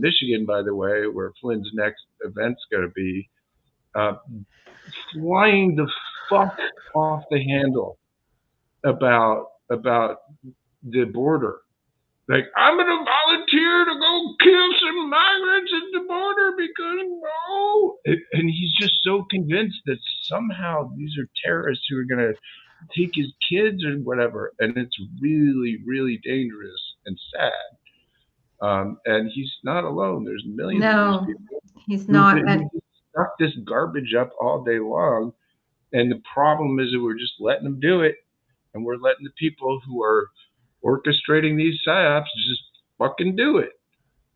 Speaker 3: Michigan, by the way, where Flynn's next event's going to be, flying the fuck off the handle about the border. Like, I'm going to volunteer to go kill some migrants at the border because no. And he's just so convinced that somehow these are terrorists who are going to take his kids or whatever. And it's really, really dangerous and sad. And he's not alone. There's millions of these people.
Speaker 1: He's not.
Speaker 3: Who stuck this garbage up all day long. And the problem is that we're just letting them do it. And we're letting the people who are orchestrating these psyops just fucking do it.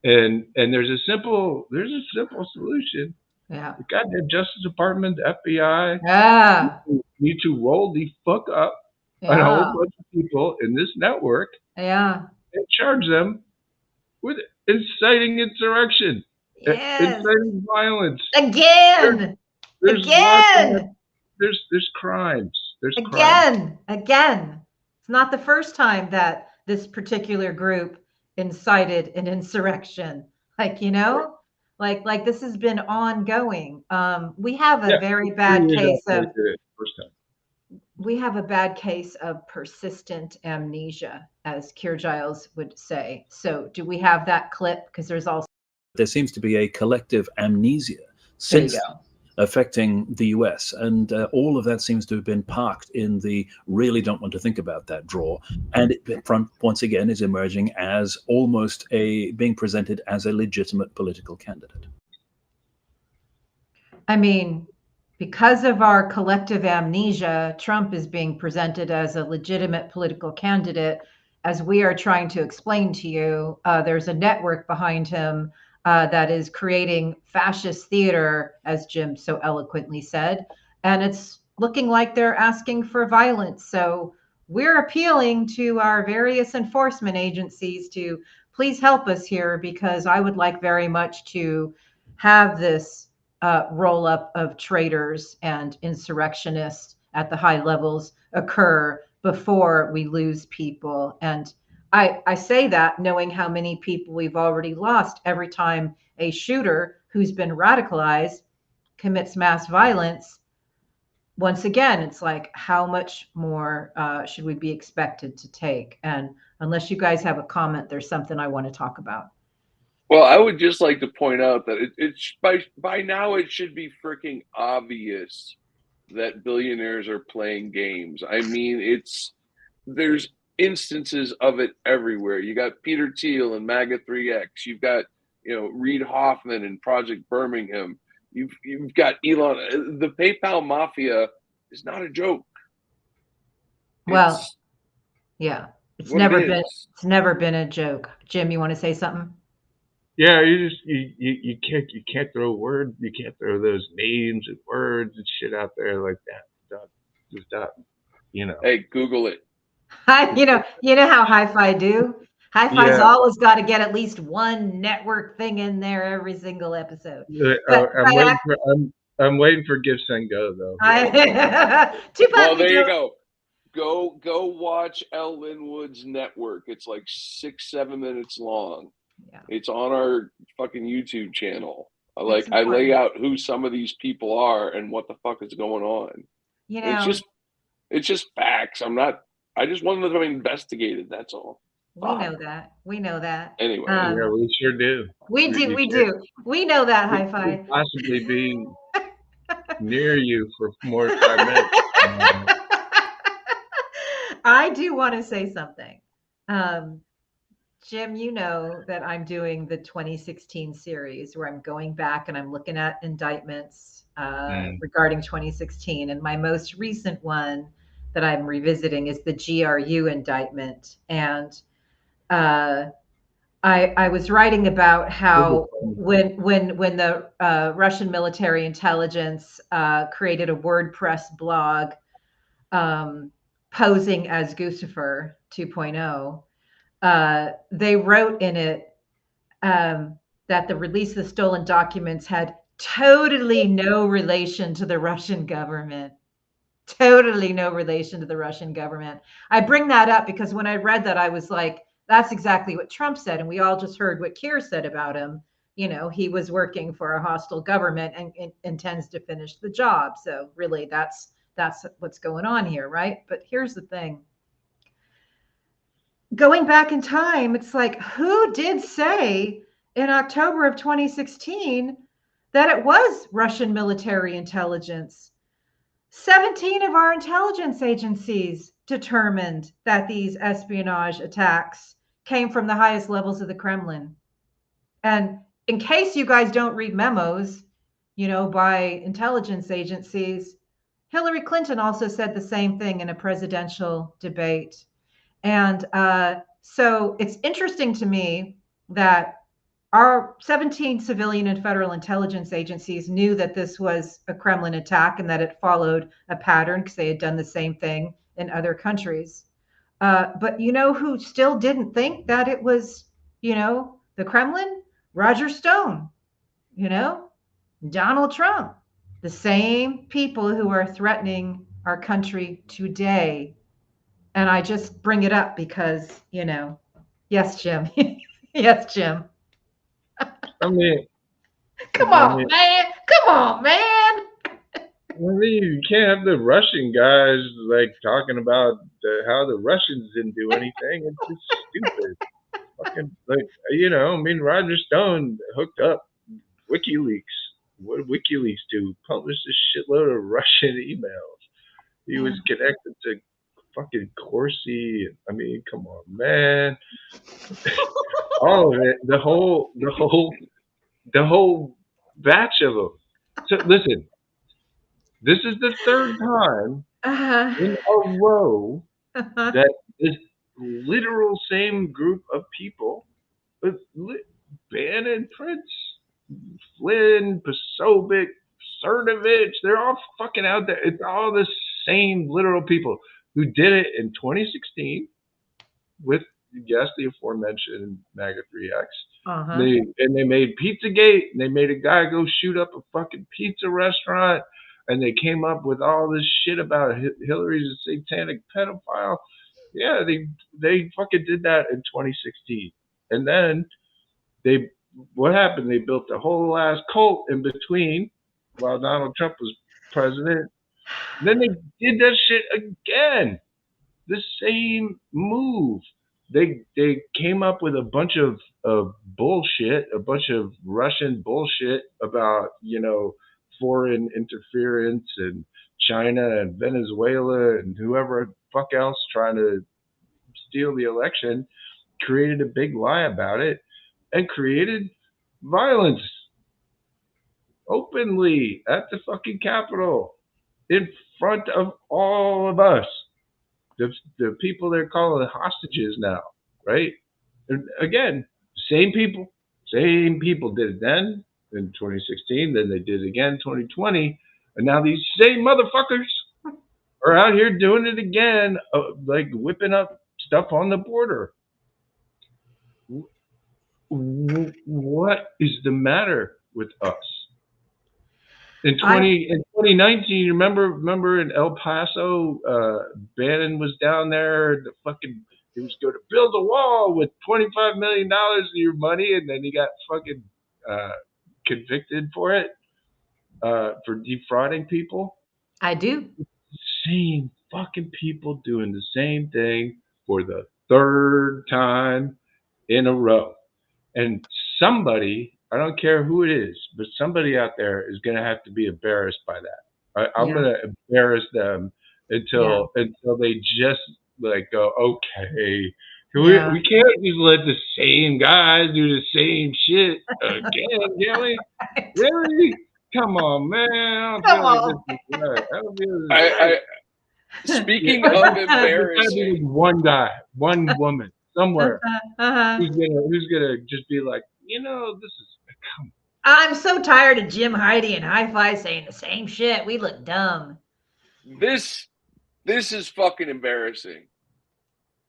Speaker 3: And there's a simple solution.
Speaker 1: Yeah.
Speaker 3: The goddamn Justice Department, the FBI, need to roll the fuck up on a whole bunch of people in this network.
Speaker 1: Yeah.
Speaker 3: And charge them with inciting insurrection.
Speaker 1: Yes.
Speaker 3: Inciting violence.
Speaker 1: Again.
Speaker 3: There's crimes. There's
Speaker 1: crimes. Again. It's not the first time that this particular group incited an insurrection. Like this has been ongoing. We have a very bad case of we have a bad case of persistent amnesia, as Keir Giles would say. So do we have that clip? Because there
Speaker 4: seems to be a collective amnesia since affecting the US, and all of that seems to have been parked in the really don't want to think about that drawer, and it once again is emerging as almost being presented as a legitimate political candidate.
Speaker 1: I mean, because of our collective amnesia, Trump is being presented as a legitimate political candidate. As we are trying to explain to you, there's a network behind him that is creating fascist theater, as Jim so eloquently said, and it's looking like they're asking for violence. So we're appealing to our various enforcement agencies to please help us here, because I would like very much to have this roll up of traitors and insurrectionists at the high levels occur before we lose people. And I say that knowing how many people we've already lost every time a shooter who's been radicalized commits mass violence. Once again, it's like, how much more should we be expected to take? And unless you guys have a comment, there's something I want to talk about.
Speaker 2: Well, I would just like to point out that it's by now it should be freaking obvious that billionaires are playing games. I mean, there's instances of it everywhere. You got Peter Thiel and MAGA 3X. You've got Reid Hoffman and Project Birmingham. You've got Elon. The PayPal mafia is not a joke.
Speaker 1: Well,
Speaker 2: It's
Speaker 1: yeah, it's
Speaker 2: what
Speaker 1: never
Speaker 2: it
Speaker 1: been
Speaker 2: is.
Speaker 1: it's never been a joke. Jim, you want to say something?
Speaker 3: Yeah, you can't throw words, you can't throw those names and words and shit out there like that. Stop.
Speaker 2: Hey, Google it.
Speaker 1: You know how Hi-Fi do. Hi-Fi's
Speaker 3: Yeah,
Speaker 1: always got to get at least one network thing in there every single episode. But
Speaker 3: I'm waiting for Give Send Go though.
Speaker 1: too bad
Speaker 2: Well,
Speaker 1: we
Speaker 2: there you
Speaker 1: don't.
Speaker 2: go. Go watch El Linwood's network. It's like 6-7 minutes long.
Speaker 1: Yeah.
Speaker 2: It's on our fucking YouTube channel.
Speaker 1: It's
Speaker 2: I lay
Speaker 1: important.
Speaker 2: out who some of these people are and what the fuck is going on.
Speaker 1: You
Speaker 2: And
Speaker 1: know,
Speaker 2: it's just facts. I just want them to be investigated. That's all.
Speaker 1: we know that. We know that.
Speaker 2: Anyway,
Speaker 3: Yeah, we sure do.
Speaker 1: We do.
Speaker 3: You
Speaker 1: We
Speaker 3: sure
Speaker 1: do. We know that,
Speaker 3: could
Speaker 1: Hi-Fi.
Speaker 3: possibly be near you for more than 5 minutes.
Speaker 1: I do want to say something. Jim, you know that I'm doing the 2016 series where I'm going back and I'm looking at indictments regarding 2016. And my most recent one that I'm revisiting is the GRU indictment. And I was writing about how when the Russian military intelligence created a WordPress blog posing as Guccifer 2.0, they wrote in it that the release of the stolen documents had totally no relation to the Russian government. Totally no relation to the Russian government. I bring that up because when I read that, I was like, that's exactly what Trump said. And we all just heard what Keir said about him. He was working for a hostile government and intends to finish the job. So really, that's what's going on here, right? But here's the thing. Going back in time, it's like, who did say in October of 2016 that it was Russian military intelligence? 17 of our intelligence agencies determined that these espionage attacks came from the highest levels of the Kremlin. And in case you guys don't read memos, by intelligence agencies, Hillary Clinton also said the same thing in a presidential debate. And so it's interesting to me that our 17 civilian and federal intelligence agencies knew that this was a Kremlin attack and that it followed a pattern because they had done the same thing in other countries. But who still didn't think that it was, the Kremlin? Roger Stone, Donald Trump, the same people who are threatening our country today. And I just bring it up because, yes, Jim. Yes, Jim.
Speaker 3: I mean,
Speaker 1: Come on, man. Come on, man.
Speaker 3: you can't have the Russian guys like talking about how the Russians didn't do anything. It's just stupid. Fucking Roger Stone hooked up WikiLeaks. What did WikiLeaks do? Published a shitload of Russian emails. He was connected to fucking Corsi. I mean, come on, man. All of it. The whole batch of them. So listen, this is the third time in a row that this literal same group of people, Bannon, Prince, Flynn, Posobiec, Cernovich, they're all fucking out there. It's all the same literal people who did it in 2016 with, yes, the aforementioned MAGA 3X. They made Pizzagate, and they made a guy go shoot up a fucking pizza restaurant, and they came up with all this shit about Hillary's a satanic pedophile. Yeah, they fucking did that in 2016. And then what happened? They built a whole ass cult in between while Donald Trump was president. And then they did that shit again. The same move. they came up with a bunch of bullshit, a bunch of Russian bullshit about, foreign interference and China and Venezuela and whoever the fuck else trying to steal the election, created a big lie about it and created violence openly at the fucking Capitol in front of all of us. The people they're calling hostages now, right? And again, same people did it then in 2016, then they did it again in 2020, and now these same motherfuckers are out here doing it again, like whipping up stuff on the border. What is the matter with us? In 2019, remember in El Paso, Bannon was down there. He was going to build a wall with $25 million of your money, and then he got fucking convicted for it, for defrauding people.
Speaker 1: I do.
Speaker 3: Same fucking people doing the same thing for the third time in a row. And somebody, I don't care who it is, but somebody out there is going to have to be embarrassed by that. I'm
Speaker 1: Yeah.
Speaker 3: going to embarrass them until they just like go, okay, we can't just let the same guys do the same shit again, can we? Really? Come on, man. I don't feel
Speaker 2: I speaking of embarrassing,
Speaker 3: one guy, one woman somewhere who's gonna just be like, this is come.
Speaker 1: I'm so tired of Jim Heidi and Hi-Fi saying the same shit. We look dumb.
Speaker 2: This is fucking embarrassing.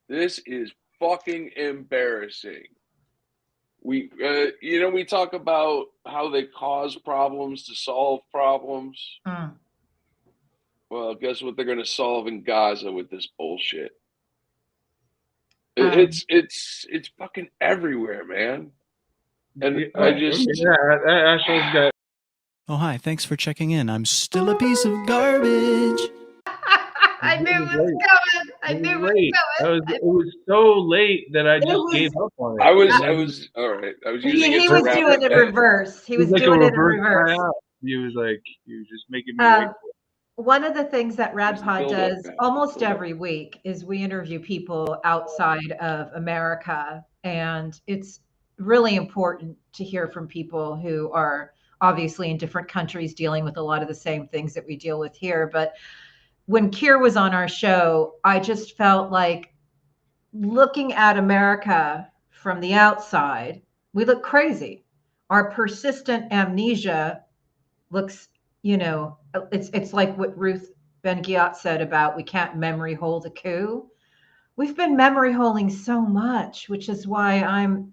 Speaker 2: This is fucking embarrassing. We we talk about how they cause problems to solve problems. Well, guess what they're going to solve in Gaza with this bullshit? It's fucking everywhere, man. And I just
Speaker 5: Oh, hi. Thanks for checking in. I'm still a piece of garbage.
Speaker 1: I knew it was coming. I knew it was coming.
Speaker 3: It was so late that I just gave up on it.
Speaker 2: I was all right. I was using
Speaker 1: he was doing it in reverse. He was
Speaker 3: like
Speaker 1: doing
Speaker 3: a
Speaker 1: it in reverse.
Speaker 3: He was just making me wait for it.
Speaker 1: One of the things that RadPod does almost every week is we interview people outside of America, and it's really important to hear from people who are obviously in different countries dealing with a lot of the same things that we deal with here. But when Keir was on our show, I just felt like looking at America from the outside, we look crazy. Our persistent amnesia looks, it's like what Ruth Ben-Ghiat said about we can't memory hold a coup. We've been memory holding so much, which is why I'm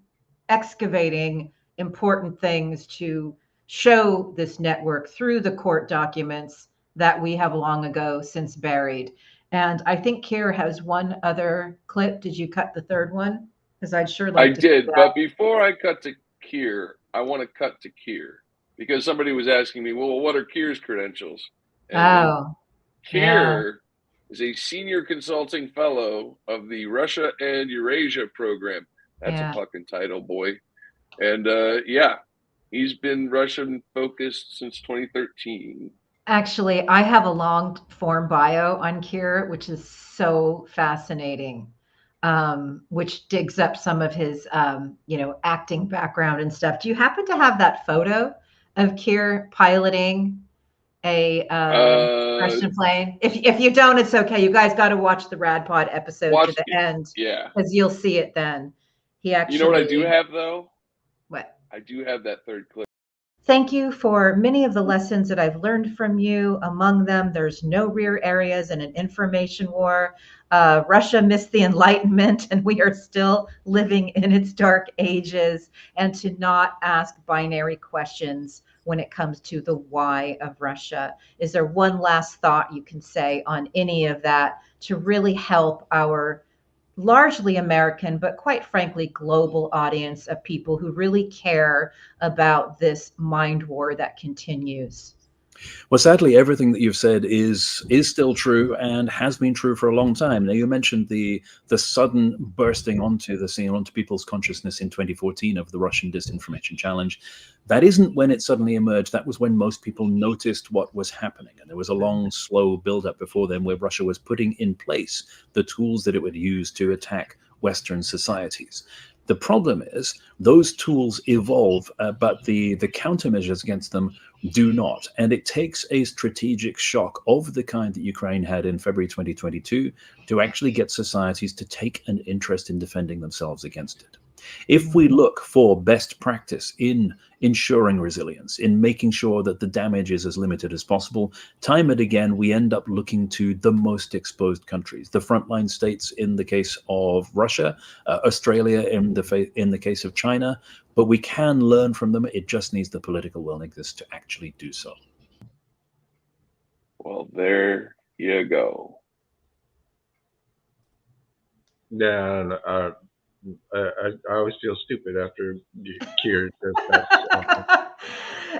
Speaker 1: excavating important things to show this network through the court documents that we have long ago since buried. And I think Keir has one other clip. Did you cut the third one? Because I'd sure like to.
Speaker 2: I did, but before I cut to Keir, I want to cut to Keir because somebody was asking me, well, what are Keir's credentials? And Keir is a senior consulting fellow of the Russia and Eurasia program. That's a fucking title, boy. And he's been Russian focused since 2013.
Speaker 1: Actually, I have a long form bio on Keir, which is so fascinating, which digs up some of his, acting background and stuff. Do you happen to have that photo of Keir piloting a Russian plane? If you don't, it's okay. You guys got to watch the RadPod episode to the end, because you'll see it then. He actually.
Speaker 2: You know what I do have though?
Speaker 1: What?
Speaker 2: I do have that third clip.
Speaker 1: Thank you for many of the lessons that I've learned from you. Among them, there's no rear areas in an information war. Russia missed the Enlightenment, and we are still living in its dark ages. And to not ask binary questions when it comes to the why of Russia. Is there one last thought you can say on any of that to really help our largely American, but quite frankly, global audience of people who really care about this mind war that continues?
Speaker 4: Well, sadly, everything that you've said is still true and has been true for a long time. Now, you mentioned the sudden bursting onto the scene, onto people's consciousness in 2014 of the Russian disinformation challenge. That isn't when it suddenly emerged. That was when most people noticed what was happening, and there was a long, slow build-up before then, where Russia was putting in place the tools that it would use to attack Western societies. The problem is those tools evolve, but the countermeasures against them do not. And it takes a strategic shock of the kind that Ukraine had in February 2022 to actually get societies to take an interest in defending themselves against it. If we look for best practice in ensuring resilience, in making sure that the damage is as limited as possible, time and again, we end up looking to the most exposed countries, the frontline states in the case of Russia, Australia in the case of China, but we can learn from them. It just needs the political willingness to actually do so.
Speaker 2: Well, there you go.
Speaker 3: Yeah, I always feel stupid after Keir says that.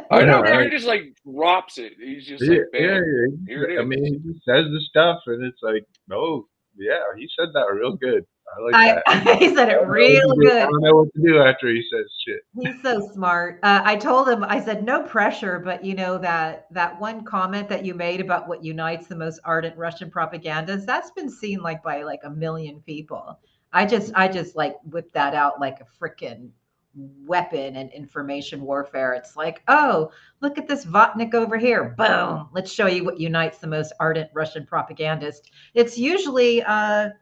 Speaker 2: I know,
Speaker 3: Yeah,
Speaker 2: Keir just like drops it. He's just like, bam, here it is.
Speaker 3: I mean, he just says the stuff, and it's like, oh, yeah, he said that real good. I like that.
Speaker 1: He said it real
Speaker 3: I
Speaker 1: good.
Speaker 3: don't know what to do after he says shit.
Speaker 1: He's so smart. I told him, I said, no pressure, but you know that one comment that you made about what unites the most ardent Russian propagandists, that's been seen like by like 1 million people. I just like whipped that out like a freaking weapon in information warfare. It's like, oh, look at this Vatnik over here. Boom. Let's show you what unites the most ardent Russian propagandist. It's usually a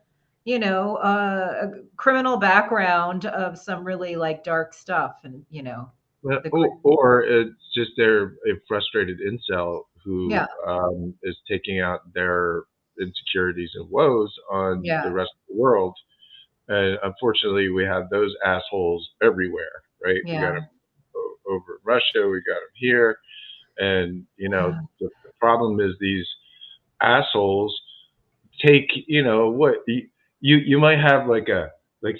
Speaker 1: criminal background of some really like dark stuff, and
Speaker 3: Or it's just they're a frustrated incel who
Speaker 1: yeah,
Speaker 3: is taking out their insecurities and woes on
Speaker 1: yeah,
Speaker 3: the rest of the world. And unfortunately, we have those assholes everywhere, right? We got
Speaker 1: yeah,
Speaker 3: them over in Russia, we got them here. And,
Speaker 1: yeah,
Speaker 3: the problem is these assholes take, what you might have like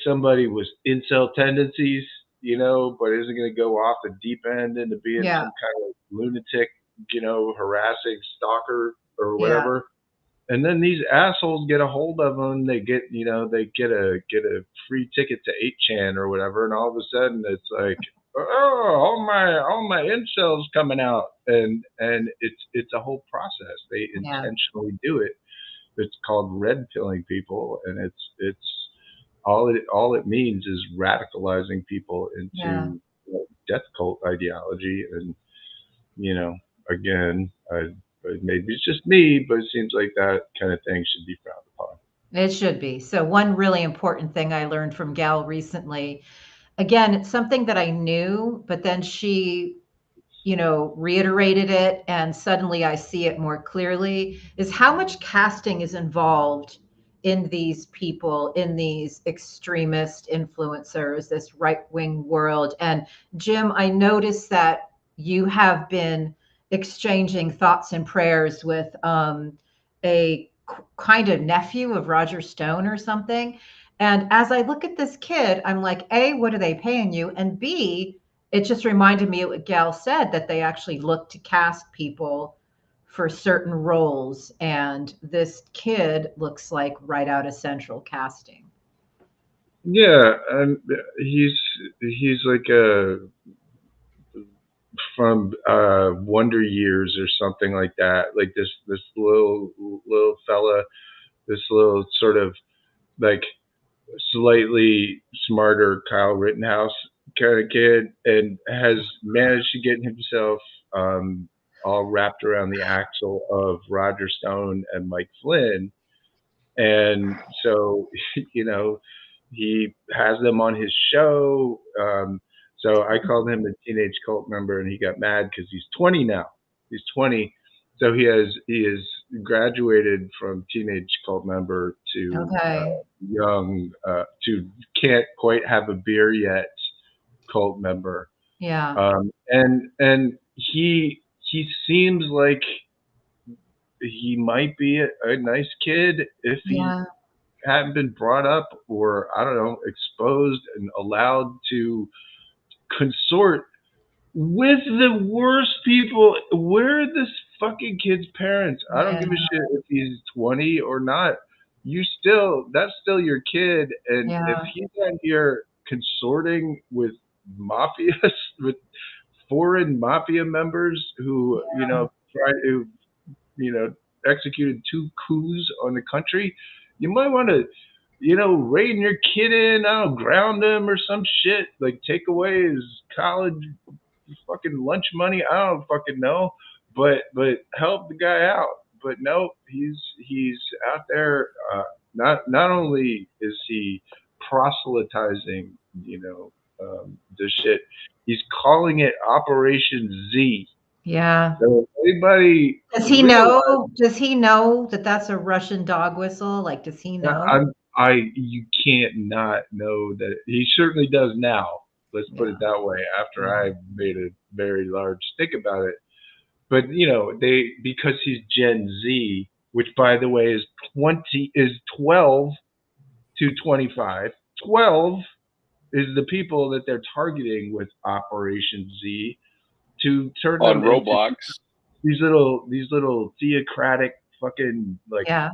Speaker 3: somebody with incel tendencies, but isn't going to go off the deep end into being
Speaker 1: yeah,
Speaker 3: some kind of lunatic, harassing stalker or
Speaker 1: yeah,
Speaker 3: whatever. And then these assholes get a hold of them. They get, they get a free ticket to 8chan or whatever, and all of a sudden it's like, oh, all my incels coming out, and it's a whole process. They
Speaker 1: yeah,
Speaker 3: intentionally do it. It's called red pilling people, and it's all it means is radicalizing people
Speaker 1: yeah.
Speaker 3: into death cult ideology. And again, maybe it's just me, but it seems like that kind of thing should be frowned upon.
Speaker 1: It should be. So one really important thing I learned from Gal recently, again, it's something that I knew, but then she reiterated it, and suddenly I see it more clearly, is how much casting is involved in these people, in these extremist influencers, this right wing world. And Jim, I noticed that you have been exchanging thoughts and prayers with a kind of nephew of Roger Stone or something. And as I look at this kid, I'm like, A, what are they paying you? And B, it just reminded me of what Gal said, that they actually look to cast people for certain roles. And this kid looks like right out of Central casting.
Speaker 3: Yeah, and he's like from Wonder Years or something like that. Like this little fella, this little sort of like slightly smarter Kyle Rittenhouse kind of kid, and has managed to get himself all wrapped around the axle of Roger Stone and Mike Flynn. And so, you know, he has them on his show. So I called him a teenage cult member, and he got mad because he's 20 now. He's 20, so he is graduated from teenage cult member to
Speaker 1: Okay.
Speaker 3: young to can't quite have a beer yet cult member.
Speaker 1: Yeah.
Speaker 3: And he seems like he might be a nice kid if he
Speaker 1: Yeah.
Speaker 3: hadn't been brought up, or I don't know, exposed and allowed to consort with the worst people. Where this fucking kid's parents. I don't
Speaker 1: Yeah.
Speaker 3: give a shit if he's 20 or not. That's still your kid. And if
Speaker 1: Yeah.
Speaker 3: he's out here consorting with mafias, with foreign mafia members who, executed 2 coups on the country, you might want to, rein your kid in, ground him or some shit, like take away his college fucking lunch money. I don't fucking know, but help the guy out. But no, he's out there. Not only is he proselytizing, this shit, he's calling it Operation Z.
Speaker 1: Yeah.
Speaker 3: So if anybody
Speaker 1: Does he
Speaker 3: realize,
Speaker 1: know? Does he know that that's a Russian dog whistle? Like, does he know?
Speaker 3: you can't not know that he certainly does now. Let's put
Speaker 1: Yeah.
Speaker 3: it that way. After
Speaker 1: Yeah.
Speaker 3: I made a very large stink about it, but because he's Gen Z, which by the way is 12 to 25. 12 is the people that they're targeting with Operation Z to turn
Speaker 2: On
Speaker 3: them into
Speaker 2: Roblox.
Speaker 3: these little theocratic fucking like
Speaker 1: Yeah.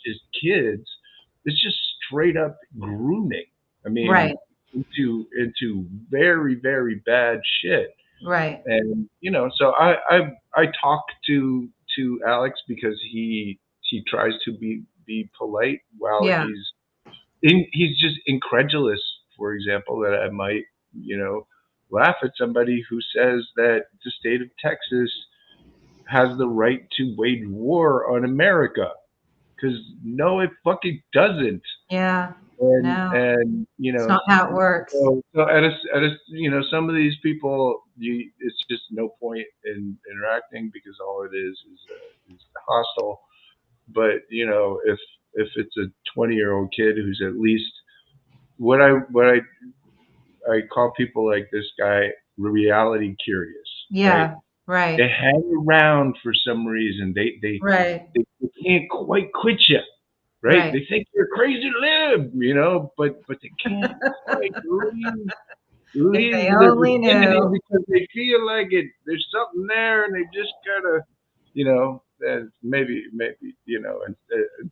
Speaker 3: just kids. It's just straight up grooming. I mean,
Speaker 1: Right.
Speaker 3: into very, very bad shit.
Speaker 1: Right.
Speaker 3: And so I talk to Alex because he tries to be polite while
Speaker 1: Yeah.
Speaker 3: he's just incredulous, for example, that I might laugh at somebody who says that the state of Texas has the right to wage war on America, because no, it fucking doesn't.
Speaker 1: Yeah.
Speaker 3: And
Speaker 1: No, it's
Speaker 3: so
Speaker 1: not how it works.
Speaker 3: some of these people, it's just no point in interacting because all it is hostile. But if it's a 20-year-old kid who's at least what I call people like this guy reality curious, right?
Speaker 1: Yeah. Right.
Speaker 3: They hang around for some reason.
Speaker 1: Right.
Speaker 3: They can't quite quit you, right?
Speaker 1: Right.
Speaker 3: They think you're crazy to live, but they can't quite
Speaker 1: If
Speaker 3: leave
Speaker 1: they
Speaker 3: their
Speaker 1: only
Speaker 3: vicinity
Speaker 1: knew.
Speaker 3: because they feel like there's something there, and they just gotta, maybe, in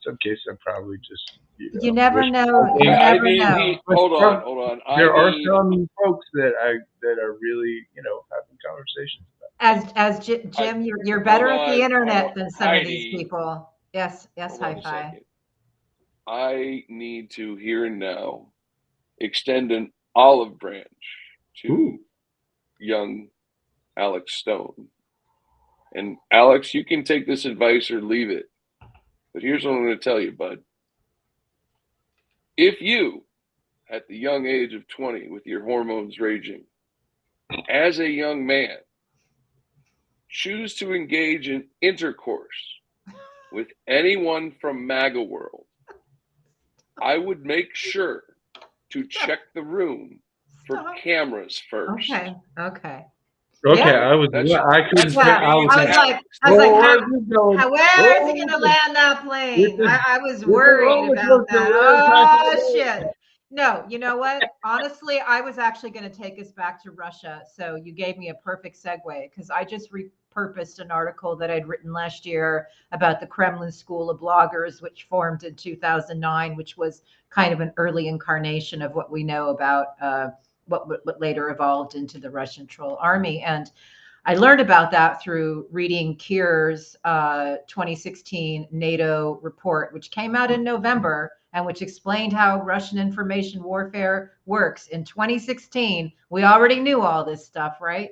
Speaker 3: some cases, I'm probably just,
Speaker 1: You never
Speaker 3: wish.
Speaker 1: know. You
Speaker 2: I
Speaker 1: never
Speaker 2: need
Speaker 1: know.
Speaker 2: he hold on. I
Speaker 3: There are
Speaker 2: need
Speaker 3: some folks that are really, having conversations.
Speaker 2: I
Speaker 1: Jim, you're
Speaker 2: hold
Speaker 1: better at the
Speaker 2: on.
Speaker 1: internet than some of these
Speaker 2: Heidi.
Speaker 1: people. Yes. Yes.
Speaker 2: Hold on
Speaker 1: High
Speaker 2: a
Speaker 1: five.
Speaker 2: second. I need to here and now extend an olive branch to
Speaker 3: Ooh.
Speaker 2: young Alex Stone. And Alex, you can take this advice or leave it. But here's what I'm going to tell you, bud. If you, at the young age of 20, with your hormones raging, as a young man, choose to engage in intercourse with anyone from MAGA world, I would make sure to check the room for
Speaker 1: Stop.
Speaker 2: cameras first.
Speaker 1: Okay. Okay.
Speaker 3: Okay,
Speaker 1: Yeah.
Speaker 3: I couldn't.
Speaker 2: That's
Speaker 1: Yeah.
Speaker 3: I was
Speaker 2: me,
Speaker 3: like,
Speaker 1: I was like,
Speaker 3: where's this going?
Speaker 1: where is he going to land that plane? I was
Speaker 3: It's a
Speaker 1: worried
Speaker 3: roller
Speaker 1: about
Speaker 3: coaster.
Speaker 1: that.
Speaker 3: Whatever time
Speaker 1: Oh,
Speaker 3: it is.
Speaker 1: shit. No, you know what? Honestly, I was actually going to take us back to Russia. So you gave me a perfect segue because I just repurposed an article that I'd written last year about the Kremlin School of Bloggers, which formed in 2009, which was kind of an early incarnation of what we know about what later evolved into the Russian troll army. And I learned about that through reading Keir's 2016 NATO report, which came out in November and which explained how Russian information warfare works. In 2016, we already knew all this stuff, right?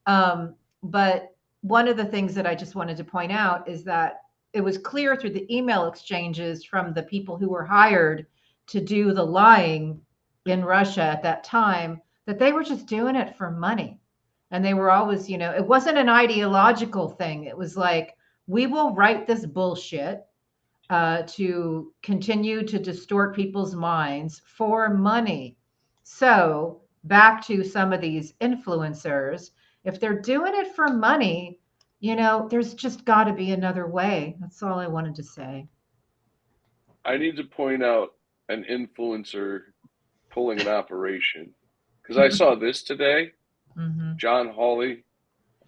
Speaker 1: But one of the things that I just wanted to point out is that it was clear through the email exchanges from the people who were hired to do the lying in Russia at that time that they were just doing it for money. And they were always, it wasn't an ideological thing. It was like, we will write this bullshit to continue to distort people's minds for money. So, back to some of these influencers, if they're doing it for money, there's just got to be another way. That's all I wanted to say.
Speaker 2: I need to point out an influencer pulling an operation because I saw this today.
Speaker 1: Mm-hmm.
Speaker 2: Josh Hawley,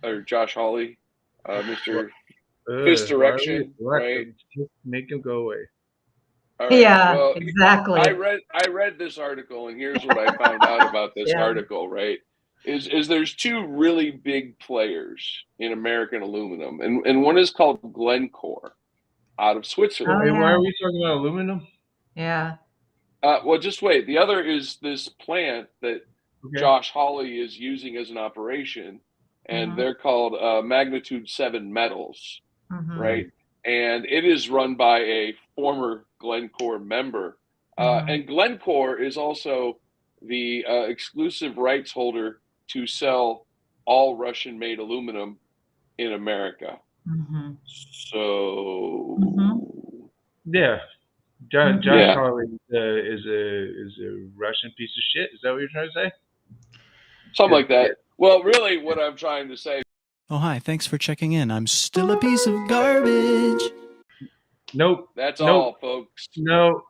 Speaker 2: Mr. fist
Speaker 3: Why are we
Speaker 2: erection,
Speaker 3: what?
Speaker 2: right?
Speaker 3: Just make him go away.
Speaker 2: All right.
Speaker 1: Yeah,
Speaker 2: Well,
Speaker 1: exactly.
Speaker 2: I read this article, and here's what I found out about this
Speaker 1: Yeah.
Speaker 2: article. Right, is there's two really big players in American aluminum, and one is called Glencore out of Switzerland.
Speaker 1: Oh,
Speaker 3: Hey, why
Speaker 1: yeah.
Speaker 3: are we talking about aluminum?
Speaker 1: Yeah.
Speaker 2: Well, just wait. The other is this plant that
Speaker 3: Okay.
Speaker 2: Josh Hawley is using as an operation, and
Speaker 1: Mhm.
Speaker 2: they're called Magnitude 7 Metals,
Speaker 1: Mhm.
Speaker 2: right? And it is run by a former Glencore member.
Speaker 1: Mhm.
Speaker 2: And Glencore is also the exclusive rights holder to sell all Russian made aluminum in America.
Speaker 1: Mhm.
Speaker 2: So,
Speaker 1: Mhm.
Speaker 3: Yeah. Josh
Speaker 2: Yeah.
Speaker 3: Hawley is a Russian piece of shit. Is that what you're trying to say?
Speaker 2: Something like that. Well, really, what I'm trying to say.
Speaker 5: Oh, hi. Thanks for checking in. I'm still a piece of garbage.
Speaker 3: Nope.
Speaker 2: That's
Speaker 3: Nope.
Speaker 2: all, folks.
Speaker 3: No.